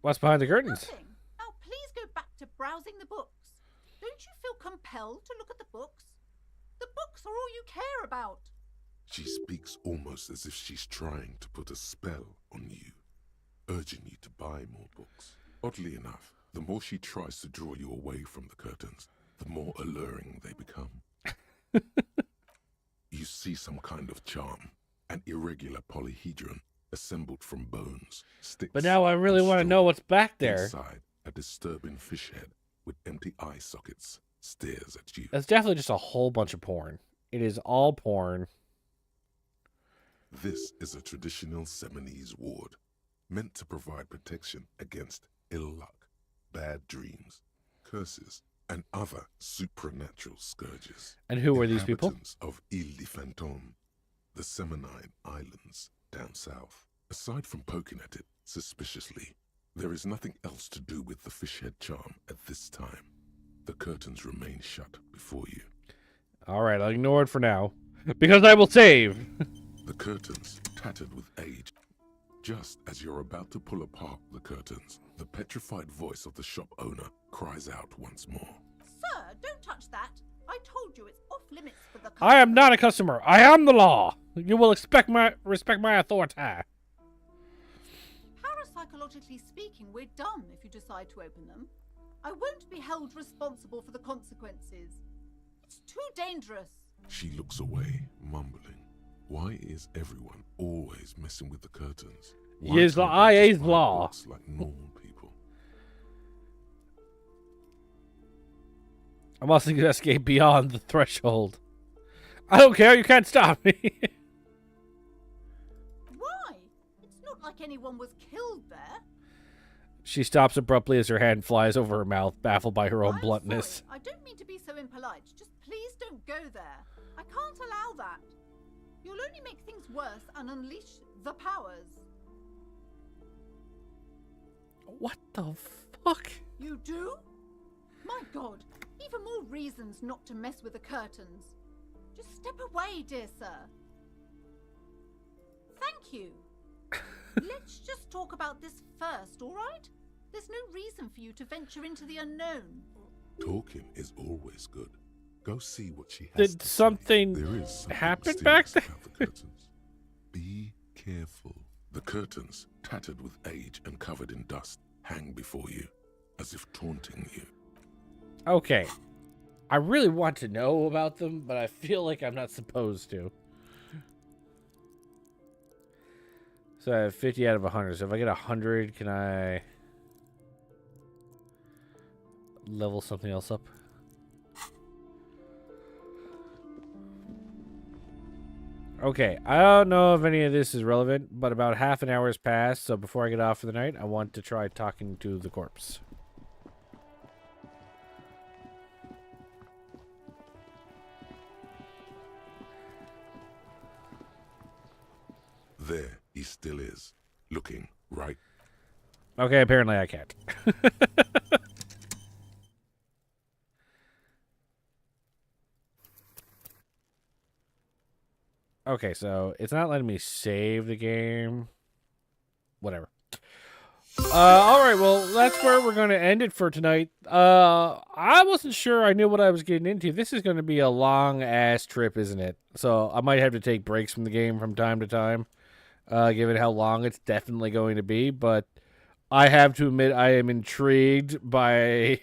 What's behind the curtains? Nothing. Now please go back to browsing the books. Don't you feel compelled to look at the books? The books are all you care about. She speaks almost as if she's trying to put a spell on you, urging you to buy more books. Oddly enough, the more she tries to draw you away from the curtains, the more alluring they become. You see some kind of charm, an irregular polyhedron assembled from bones, sticks. But now I really want to know what's back there. Inside, a disturbing fish head with empty eye sockets stares at you. That's definitely just a whole bunch of porn. It is all porn. This is a traditional Seminese ward, meant to provide protection against ill luck, bad dreams, curses, and other supernatural scourges. And who are these people? Inhabitants of Ile de Fantôme, the Seminine Islands down south. Aside from poking at it suspiciously, there is nothing else to do with the fish head charm at this time. The curtains remain shut before you. All right, I'll ignore it for now, because I will save. The curtains, tattered with age. Just as you're about to pull apart the curtains, the petrified voice of the shop owner cries out once more. Sir, don't touch that. I told you it's off limits for the I am not a customer. I am the law. You will respect my authority. Parapsychologically speaking, we're dumb if you decide to open them. I won't be held responsible for the consequences. It's too dangerous. She looks away, mumbling. Why is everyone always messing with the curtains? Why Yes, the can't they IA's just buy law. books like normal people? I must escape beyond the threshold. I don't care. You can't stop me. Why? It's not like anyone was killed there. She stops abruptly as her hand flies over her mouth, baffled by her own I'm bluntness. sorry. I don't mean to be so impolite. Just please don't go there. I can't allow that. You'll only make things worse and unleash the powers. What the fuck? You do? My God, even more reasons not to mess with the curtains. Just step away, dear sir. Thank you. Let's just talk about this first, all right? There's no reason for you to venture into the unknown. Talking is always good. Go see what she has Did to something say. There is something happen back mysterious there? about the curtains. Be careful. The curtains, tattered with age and covered in dust, hang before you, as if taunting you. Okay. I really want to know about them, but I feel like I'm not supposed to. So I have 50 out of 100. So if I get 100, can I level something else up? Okay, I don't know if any of this is relevant, but about half an hour has passed, so before I get off for the night, I want to try talking to the corpse. There he He still is. Looking, right? Okay, apparently I can't. Okay, so it's not letting me save the game. Whatever. All right, well, that's where we're going to end it for tonight. I wasn't sure I knew what I was getting into. This is going to be a long-ass trip, isn't it? So I might have to take breaks from the game from time to time, given how long it's definitely going to be. But I have to admit I am intrigued by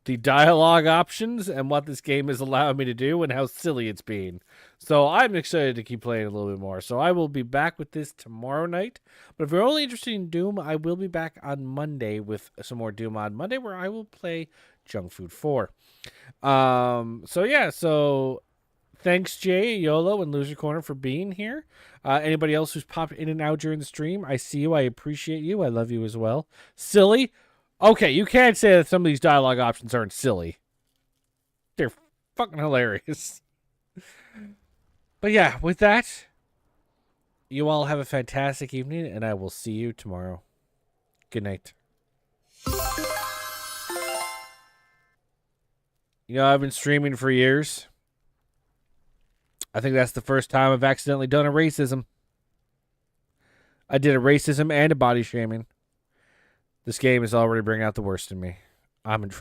the dialogue options and what this game is allowing me to do and how silly it's being. So I'm excited to keep playing a little bit more. So I will be back with this tomorrow night. But if you're only interested in Doom, I will be back on Monday with some more Doom on Monday, where I will play Junk Food 4. So thanks, Jay, YOLO, and Loser Corner for being here. Anybody else who's popped in and out during the stream, I see you. I appreciate you. I love you as well. Silly. Okay, you can't say that some of these dialogue options aren't silly. They're fucking hilarious. But yeah, with that, you all have a fantastic evening, and I will see you tomorrow. Good night. You know, I've been streaming for years. I think that's the first time I've accidentally done a racism. I did a racism and a body shaming. This game is already bringing out the worst in me. I'm in trouble.